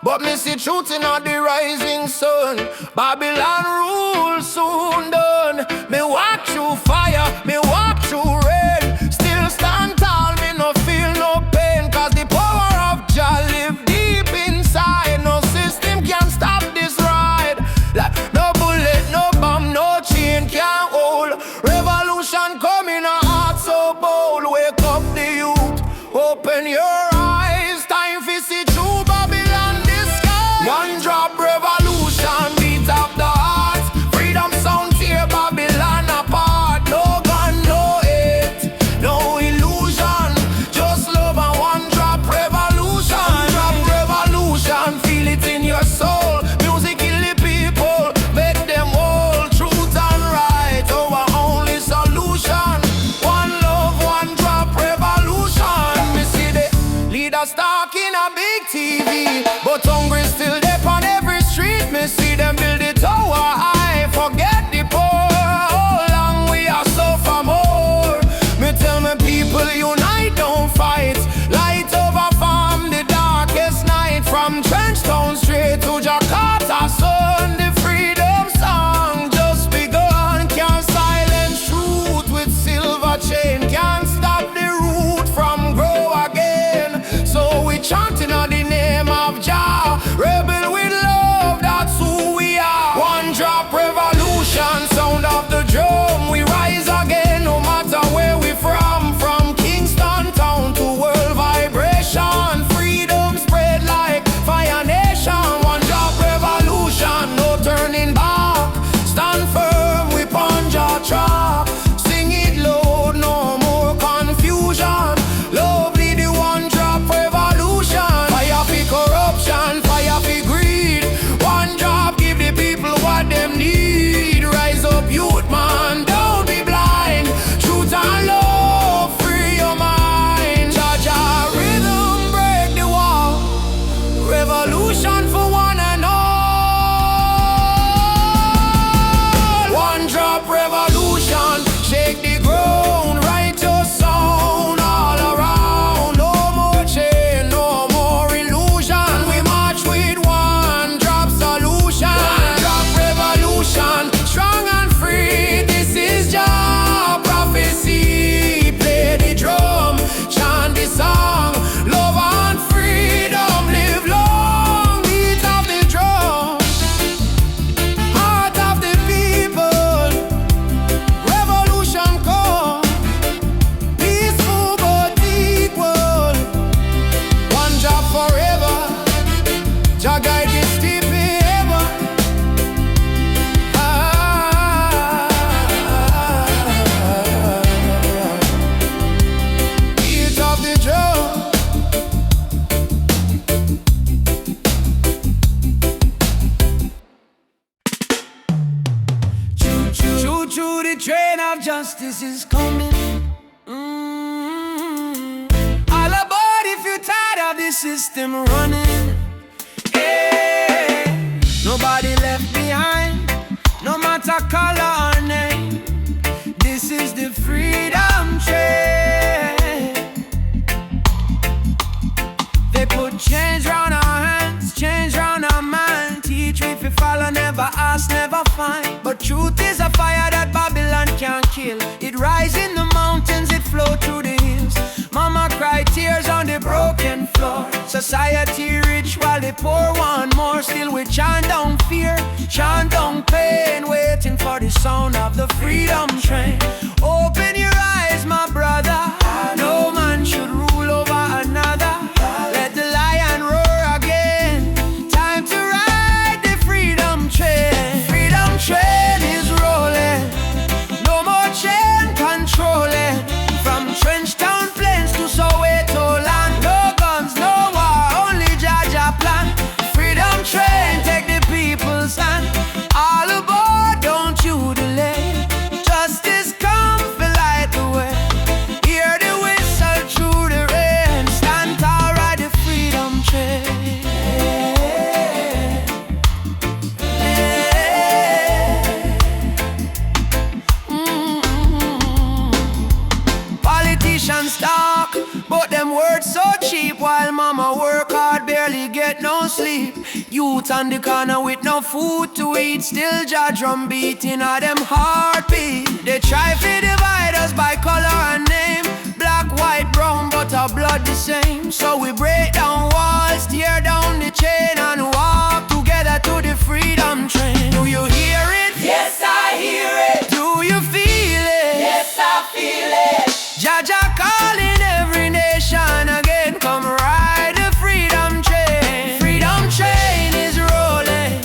But me see truth in all the rising sun. Babylon rule soon done. Me walk through fire, me walk through rain. Still stand tall, me no feel no pain. Cause the power of Jah live deep inside. No system can stop this ride. Like no bullet, no bomb, no chain can hold. Revolution coming, a heart so bold. Wake up the youth, open your eyes. Time for see true Babylon disguise. One drop revolution, beat up the heart. Freedom sound tear Babylon apart. No gun, no hate, no illusion. Just love and one drop revolution. One drop revolution, feel it in your soul. Music kill the people, make them whole. Truth and right, our only solution. One love, one drop revolution. Me see the leaders talking a big TV, but hungry still there on every street. Me see them build the tower high, forget the poor. How long we are suffer more? Me tell me people unite, don't fight. Light over farm the darkest night. From Trenchtown straight to Jakarta sun. The freedom song just begun. Can't silence truth with silver chain. Can't stop the root from grow again. So we chanting on the name of Jah. Rebel with love, that's who we are. One drop revolution, sound of the drum. We rise again no matter where we from. From Kingston town to world vibration. Freedom spread like fire nation. One drop revolution, no turning back. Stand firm, we punch our track. Sing it loud, no more confusion. Lovely the one drop revolution. Fire for corruption, fire for greed. One drop give the people what them need. Rise up youth man, don't be blind. Truth and love, free your mind. Jah rhythm break the wall. Revolution for one and all. One drop revolution, shake the ground, write your sound all around. No more chain, no more illusion. We march with one drop solution. One drop revolution, strong and free. This is Jah prophecy. Play the drum, chant the song. Love and freedom, live long. Beat of the drum, heart of the people. Revolution come, peaceful but equal. One job forever, Jah guide this deep ever. Beat of the drum. Choo choo, the train of justice is coming. All aboard if you're tired of the system running. Hey, nobody left behind, no matter color or name. This is the freedom train. They put change round our hands, change round our mind. Teach we if we follow, never ask, never find. But truth is a fire that Babylon can't kill. It rise in the mountains, it flow through the hills. Mama cry tears on the broken floor. Society rich while the poor want more. Still we chant down fear, chant down pain. Waiting for the sound of the freedom train. Open your eyes, my brother. No man should rule over another. Let the lion roar again. Time to ride the freedom train. Freedom train is rolling. No more chain controlling. From Trenchtown plains to Soweto land. No guns, no war, only Jah plan. Freedom train, take the people's hand. All aboard, don't you delay. Justice come, fill light the way. Hear the no sleep. Youth on the corner with no food to eat, still Jah drum beating at them heartbeat. They try to divide us by color and name, black, white, brown, but our blood the same. So we break down walls, tear down the chain, and walk together to the freedom train. Do you hear it? Yes, I hear it. Do you feel it? Yes, I feel it. Jah Jah calling every nation again, come ride the freedom train. Freedom train is rolling,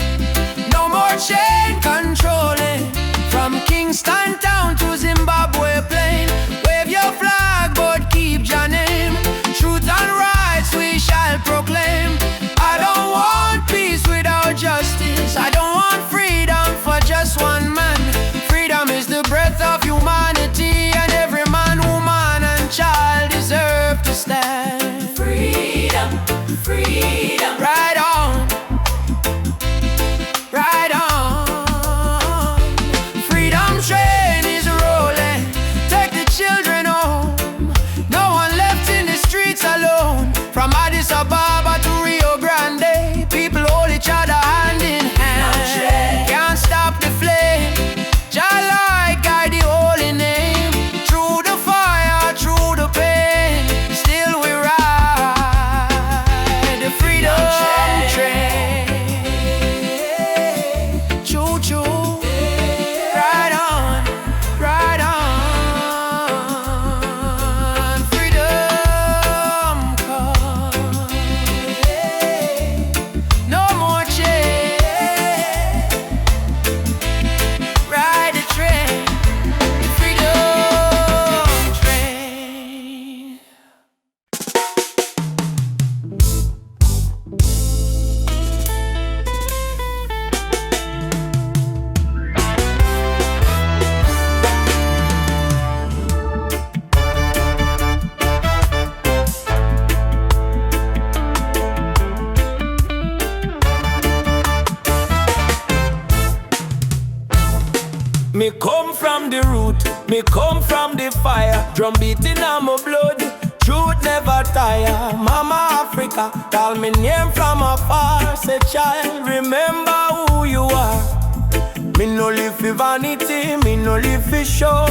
no more chain controlling. From Kingston town to Zimbabwe plain, wave your flag but keep your name. Truth and rights we shall proclaim. I don't want peace without justice, I don't want freedom for just one man. Freedom is the breath of humanity, and every man, woman and child deserve to stand. Freedom, freedom. Right on, right on. Freedom train is rolling, take the children home. No one left in the streets alone. From Addis Ababa to Rio Grande, people hold each other hand in hand. Can't stop the flame, Jah light guide the holy name. Through the fire, through the pain, still we ride the freedom train. Choo choo, ride on, ride on. Freedom come, no more chain. Ride the train, freedom train. Me come from the root, me come from the fire. Drum beating on my blood, truth never tire. Mama Africa, call me name from afar. Say child, remember who you are. Me no live for vanity, me no live for show.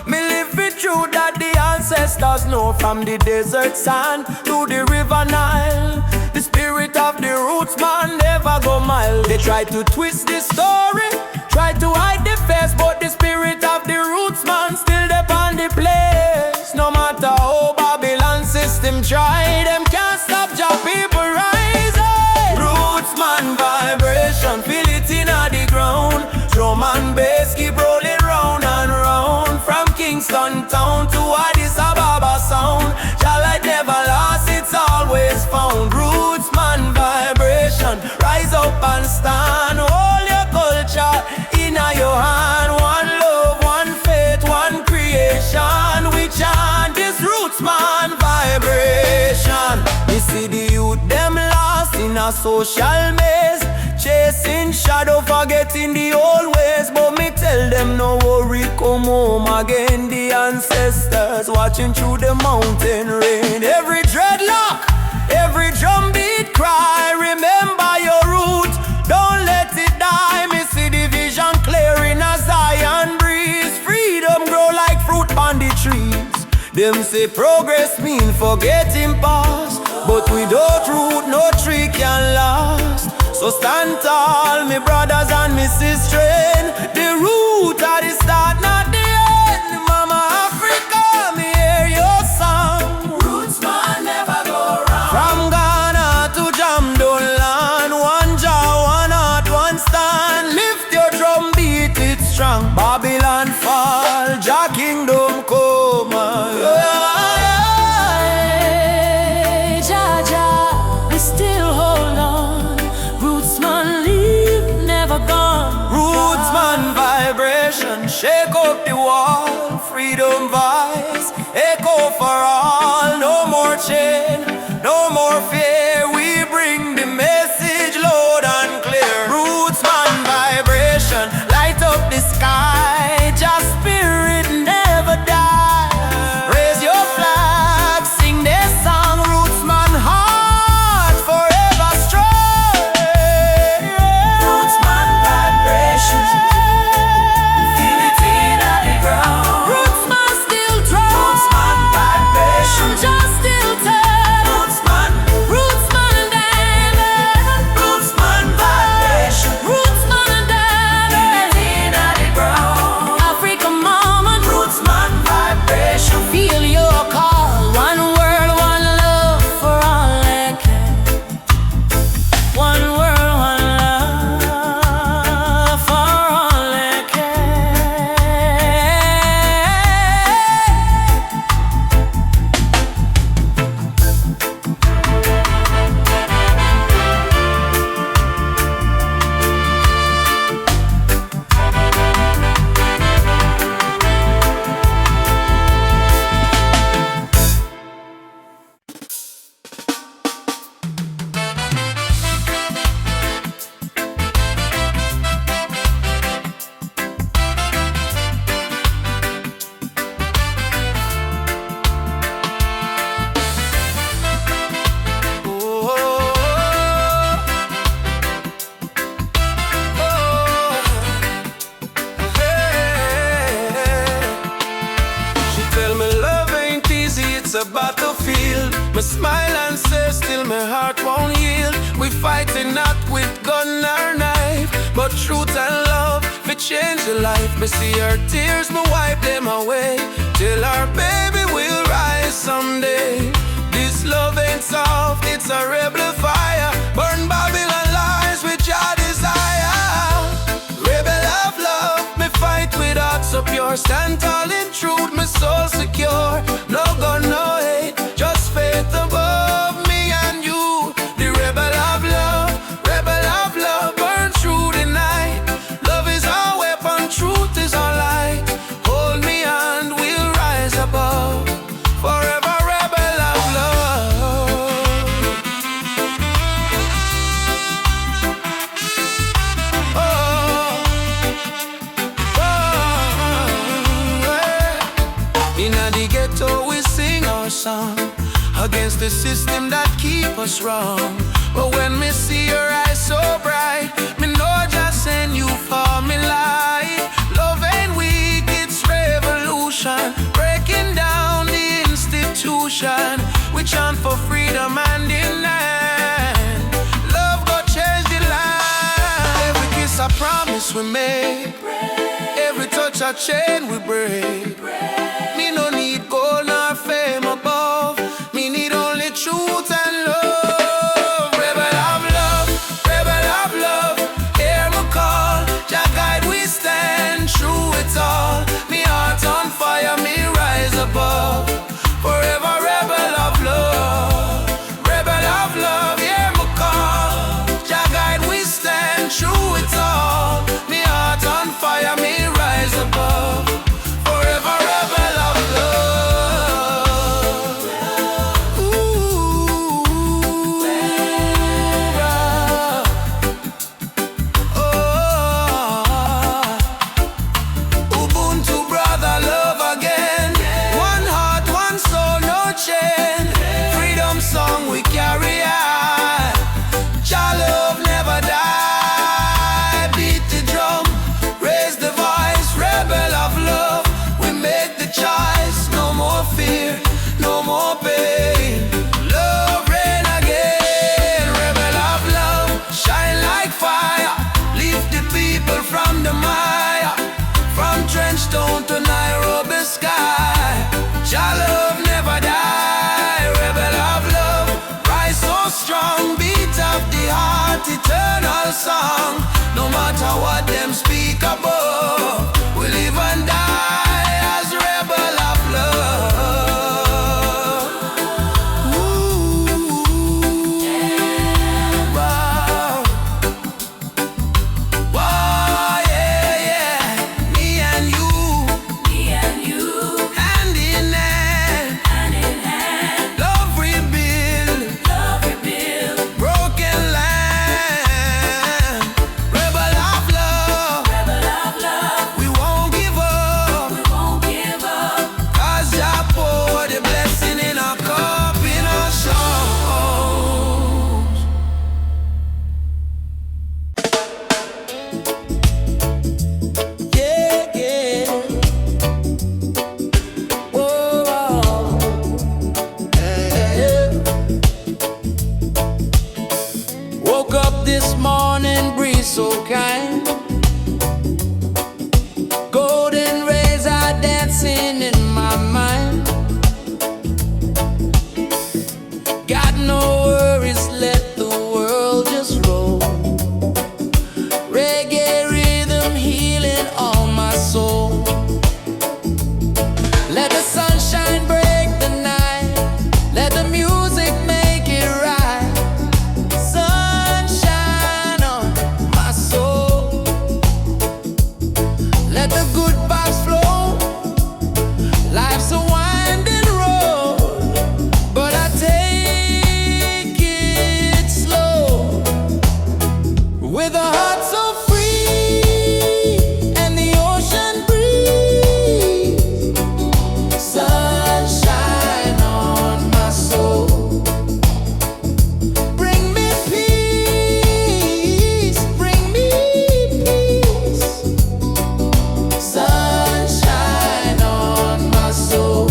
Me live for truth that the ancestors know. From the desert sand to the river Nile, the spirit of the roots man never go mild. They try to twist the story, try to hide the face, but the spirit of the roots man still up on the place. No matter how Babylon system try, them can't stop your people rising. Roots man vibration, feel it in the ground. Drum and bass keep rolling round and round. From Kingston town to Addis Ababa sound, Jah light never lost, it's always found. Roots man vibration, rise up and stand. Hold your culture in your hand. One love, one faith, one creation. We chant this roots man vibration. You see the youth them lost in a social maze, chasing shadow, forgetting the old ways. But me tell them no worry, come home again. The ancestors watching through the mountain rain. Every dreadlock, every drum beat cry, remember your roots, don't let it die. Me see the vision clearing as Zion breeze. Freedom grow like fruit on the trees. Them say progress mean forgetting past, but without root no tree can last. So stand tall, me brothers and me sisters. The root at the start, not the end. Mama Africa, me hear your song. Roots man never go wrong. From Ghana to Jamdoland, one jaw, one heart, one stand. Lift your drum, beat it strong. Babylon fall, Jah kingdom come. Jah Jah, we still hold on. Roots man leave, never gone. Roots man vibration, shake up the wall. Freedom vibes, echo for all. No more chain, no more fear. We bring the message loud and clear. Roots man vibration, light up the sky. Just spirit never die. Raise your flag, sing their song. Roots man heart forever strong. Me smile and say still my heart won't yield. We fighting not with gun or knife, but truth and love we change the life. Me see her tears, me wipe them away, till our baby will rise someday. This love ain't soft, it's a rebel fire. Burn Babylon lies with your desire. Rebel of love, me fight with heart so pure. Stand tall in truth, my soul secure. No gun, no hate, just faith above me and you. The rebel of love, burn through the night. Love is our weapon, truth is our light. Hold me and we'll rise above. Forever rebel of love. In the ghetto we sing our song against the system that keep us wrong. But when me see your eyes so bright, me know just send you for me light. Love ain't weak, it's revolution, breaking down the institution. We chant for freedom and demand. Love go change the land. Every kiss a promise we make, every touch a chain we break. Me no need gold nor fame above, me need only truth and love. Rebel of love, hear me call. Jah guide we stand through it all. Me heart on fire, me rise above. Forever rebel of love, hear me call. Jah guide we stand through it all. Me heart on fire, me rise above. Forever rebel of love. Ooh, oh, Ubuntu brother, love again. One heart, one soul, no chain. Freedom song we carry on. Jah love never die. Beat the drum, raise the voice. Rebel of love, we make the choice. No more fear, no more pain. Love reign again. Rebel of love, shine like fire. Lift the people from the mire, from Trenchtown to Nairobi sky. Jah love never die. Rebel of love, rise so strong. Beat of the heart, eternal song. No matter what them speak above, we live and die as rebel of love. Ooh, wow. Wow, yeah, yeah. Me and you, hand in hand. Love rebuild, broken land. Rebel of love, we won't give up. 'Cause Jah pour the blessing in our cup, in our songs. Yeah, yeah. Whoa, yeah. Woke up this morning, breeze so kind. Golden rays are dancing in my mind. Got no worries, let the world just roll. Reggae rhythm healing all my soul. Let the sunshine break the night, let the music make it right. Sunshine on my soul. Let the good vibes flow. Life's a winding road, but I take it slow. With a heart so free and the ocean breeze. Sunshine on my soul. Bring me peace, bring me peace. Sunshine on my soul.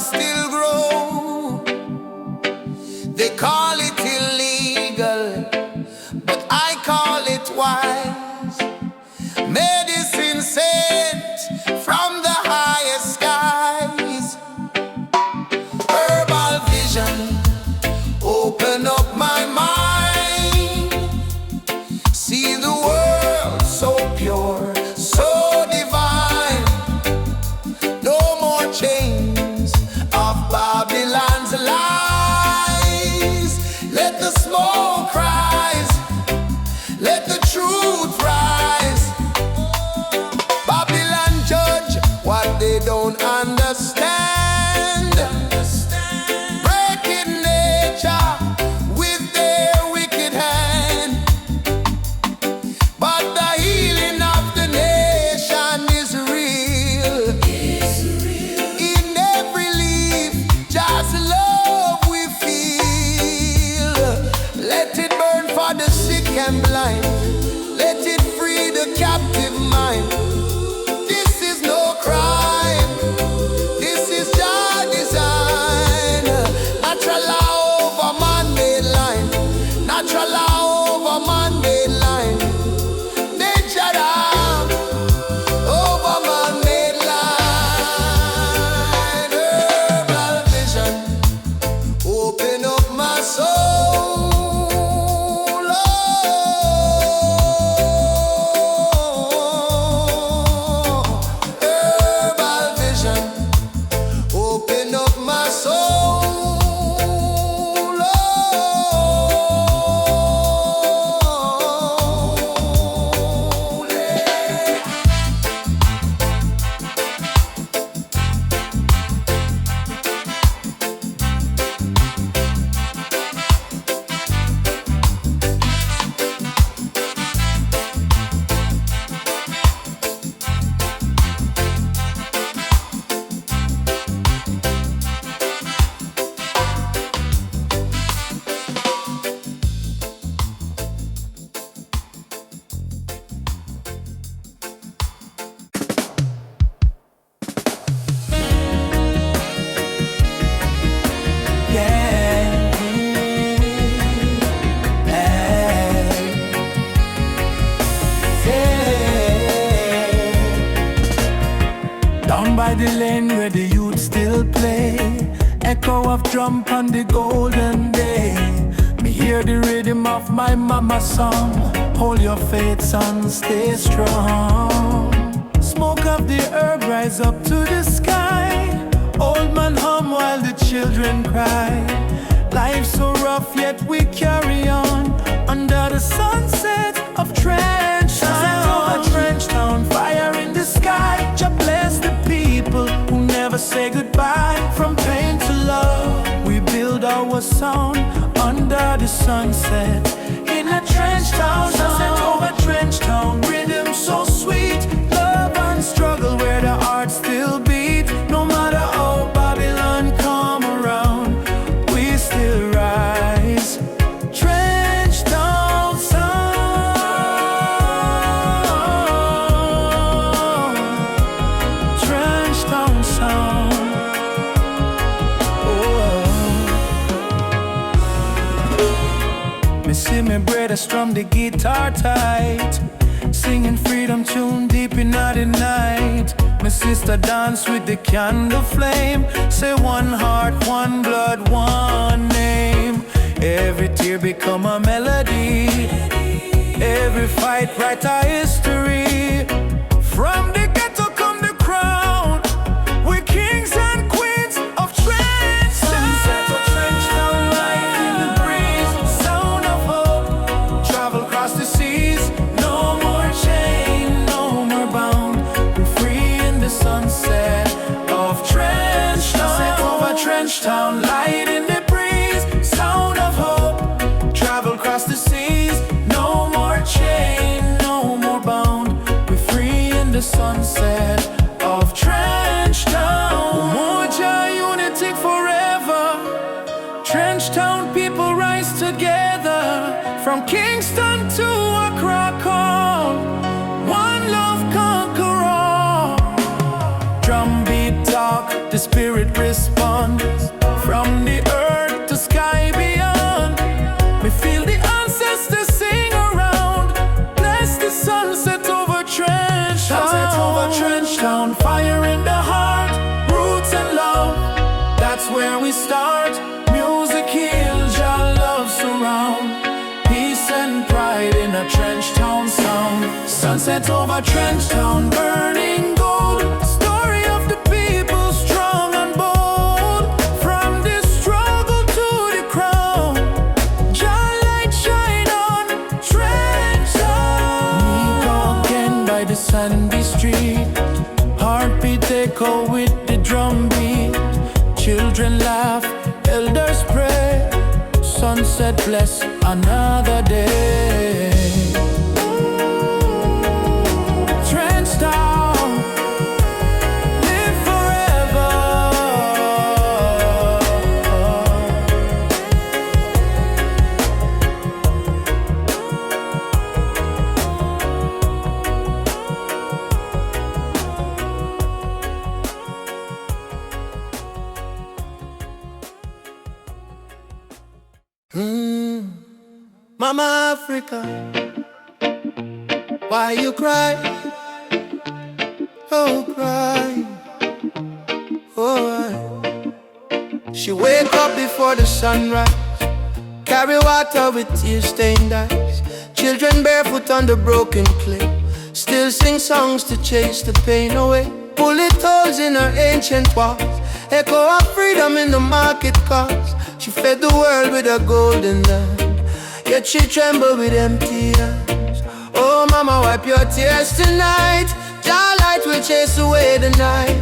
still grow. They call it illegal, but I call it wise. Medicine sent from the highest skies. Herbal vision, open up my mind. See the world so pure, so divine. No more chains of Babylon's lies. Let the smoke rise, let the truth rise. Babylon judge what they don't understand. Breaking nature with their wicked hand. But the healing of the nation is real. In every leaf, just love we feel. Let it burn for the sick and blind. Let it free the captive mind. This is no crime. This is Jah design. Natural law over man-made line. Natural law over man-made line. Nature law over man-made line. Herbal vision, open up my soul. Herbal vision, open up my soul. Down by the lane where the youth still play, echo of drum on the golden day. Me hear the rhythm of my mama's song. Hold your faith, son, stay strong. Smoke of the herb rise up to the sky. Old man hum while the children cry. Life so rough yet we carry on. Under the sunset of Trench Town. Trench Town, fire in the sky. Just bless the people who never say goodbye. From pain to love, we build our sound. Under the sunset, in a Trench Town. Sunset over Trench Town, rhythm so sweet. Love and struggle where the heart still beat. No matter how Babylon come around, we still rise. Trench Town sound. Trench Town sound. Me see me brother strum the guitar tight, singing freedom tune deep in the night. My sister dance with the candle flame. Say one heart, one blood, one name. Every tear become a melody. Every fight write a history. From the ghetto come the crown. We're kings and queens of Trench Town. Sunset of Trench Town, light in the breeze. Sound of hope, travel across the seas. No more chain, no more bound. We're free in the sunset of Trench Town. Sunset over Trench Town, light in the breeze. Sound of hope, travel across the seas. No more chain, no more bound. We're free in the sunset of Trench Town. Moja unity forever. Trench Town people rise together. From Kingston to Accra call. One love conquer all. Drum beat talk, the spirit responds. Sunset over Trench Town, burning gold. Story of the people, strong and bold. From the struggle to the crown, Jah light shine on Trench Town. Meek again by the sandy street, heartbeat echo with the drum beat. Children laugh, elders pray. Sunset bless another day. Trench Town, live forever. Mama Africa, why you cry? Oh, cry. Oh, why? She wake up before the sunrise, carry water with tear-stained eyes. Children barefoot on the broken clay, still sing songs to chase the pain away. Bullet holes in her ancient walls, echo of freedom in the market cars. She fed the world with a golden land, yet she trembled with empty hands. Oh mama, wipe your tears tonight. Jah light will chase away the night.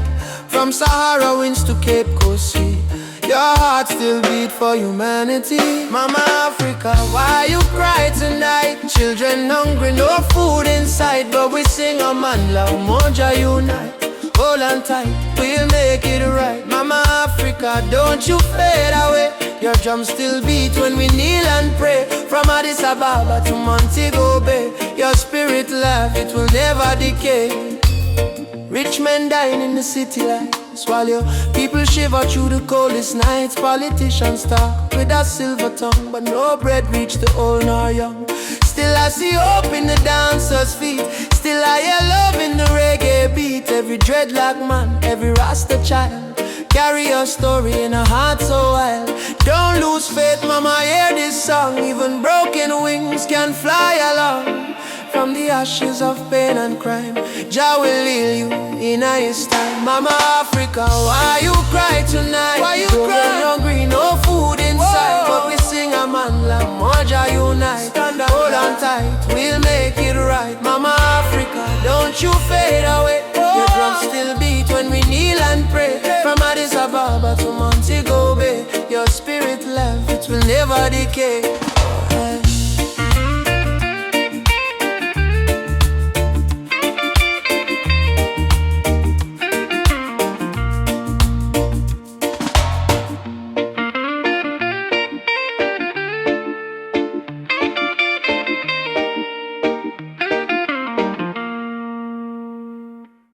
From Sahara winds to Cape Coast Sea, your heart still beat for humanity. Mama Africa, why you cry tonight? Children hungry, no food inside, but we sing a masalah, Moja unite. Hold on tight, we'll make it right. Mama Africa, don't you fade away. Your drums still beat when we kneel and pray. From Addis Ababa to Montego Bay, your spirit laugh, it will never decay. Rich men dying in the city lights, while your people shiver through the coldest nights. Politicians talk with a silver tongue, but no bread reach the old nor young. Still I see hope in the dancers' feet, still I hear love in the reggae beat. Every dreadlock man, every Rasta child, carry your story in a heart so wild. Don't lose faith, mama, hear this song. Even broken wings can fly along. From the ashes of pain and crime, Jah will heal you in His time. Mama Africa, why you cry tonight? Why you cry? Hungry, no food inside, but we sing a masalah, Moja unite. Hold on tight, we'll make it right. Mama Africa, don't you fade away. Your drums still beat when we kneel and pray. From Addis Ababa to Montego Bay, your spirit life, it will never decay.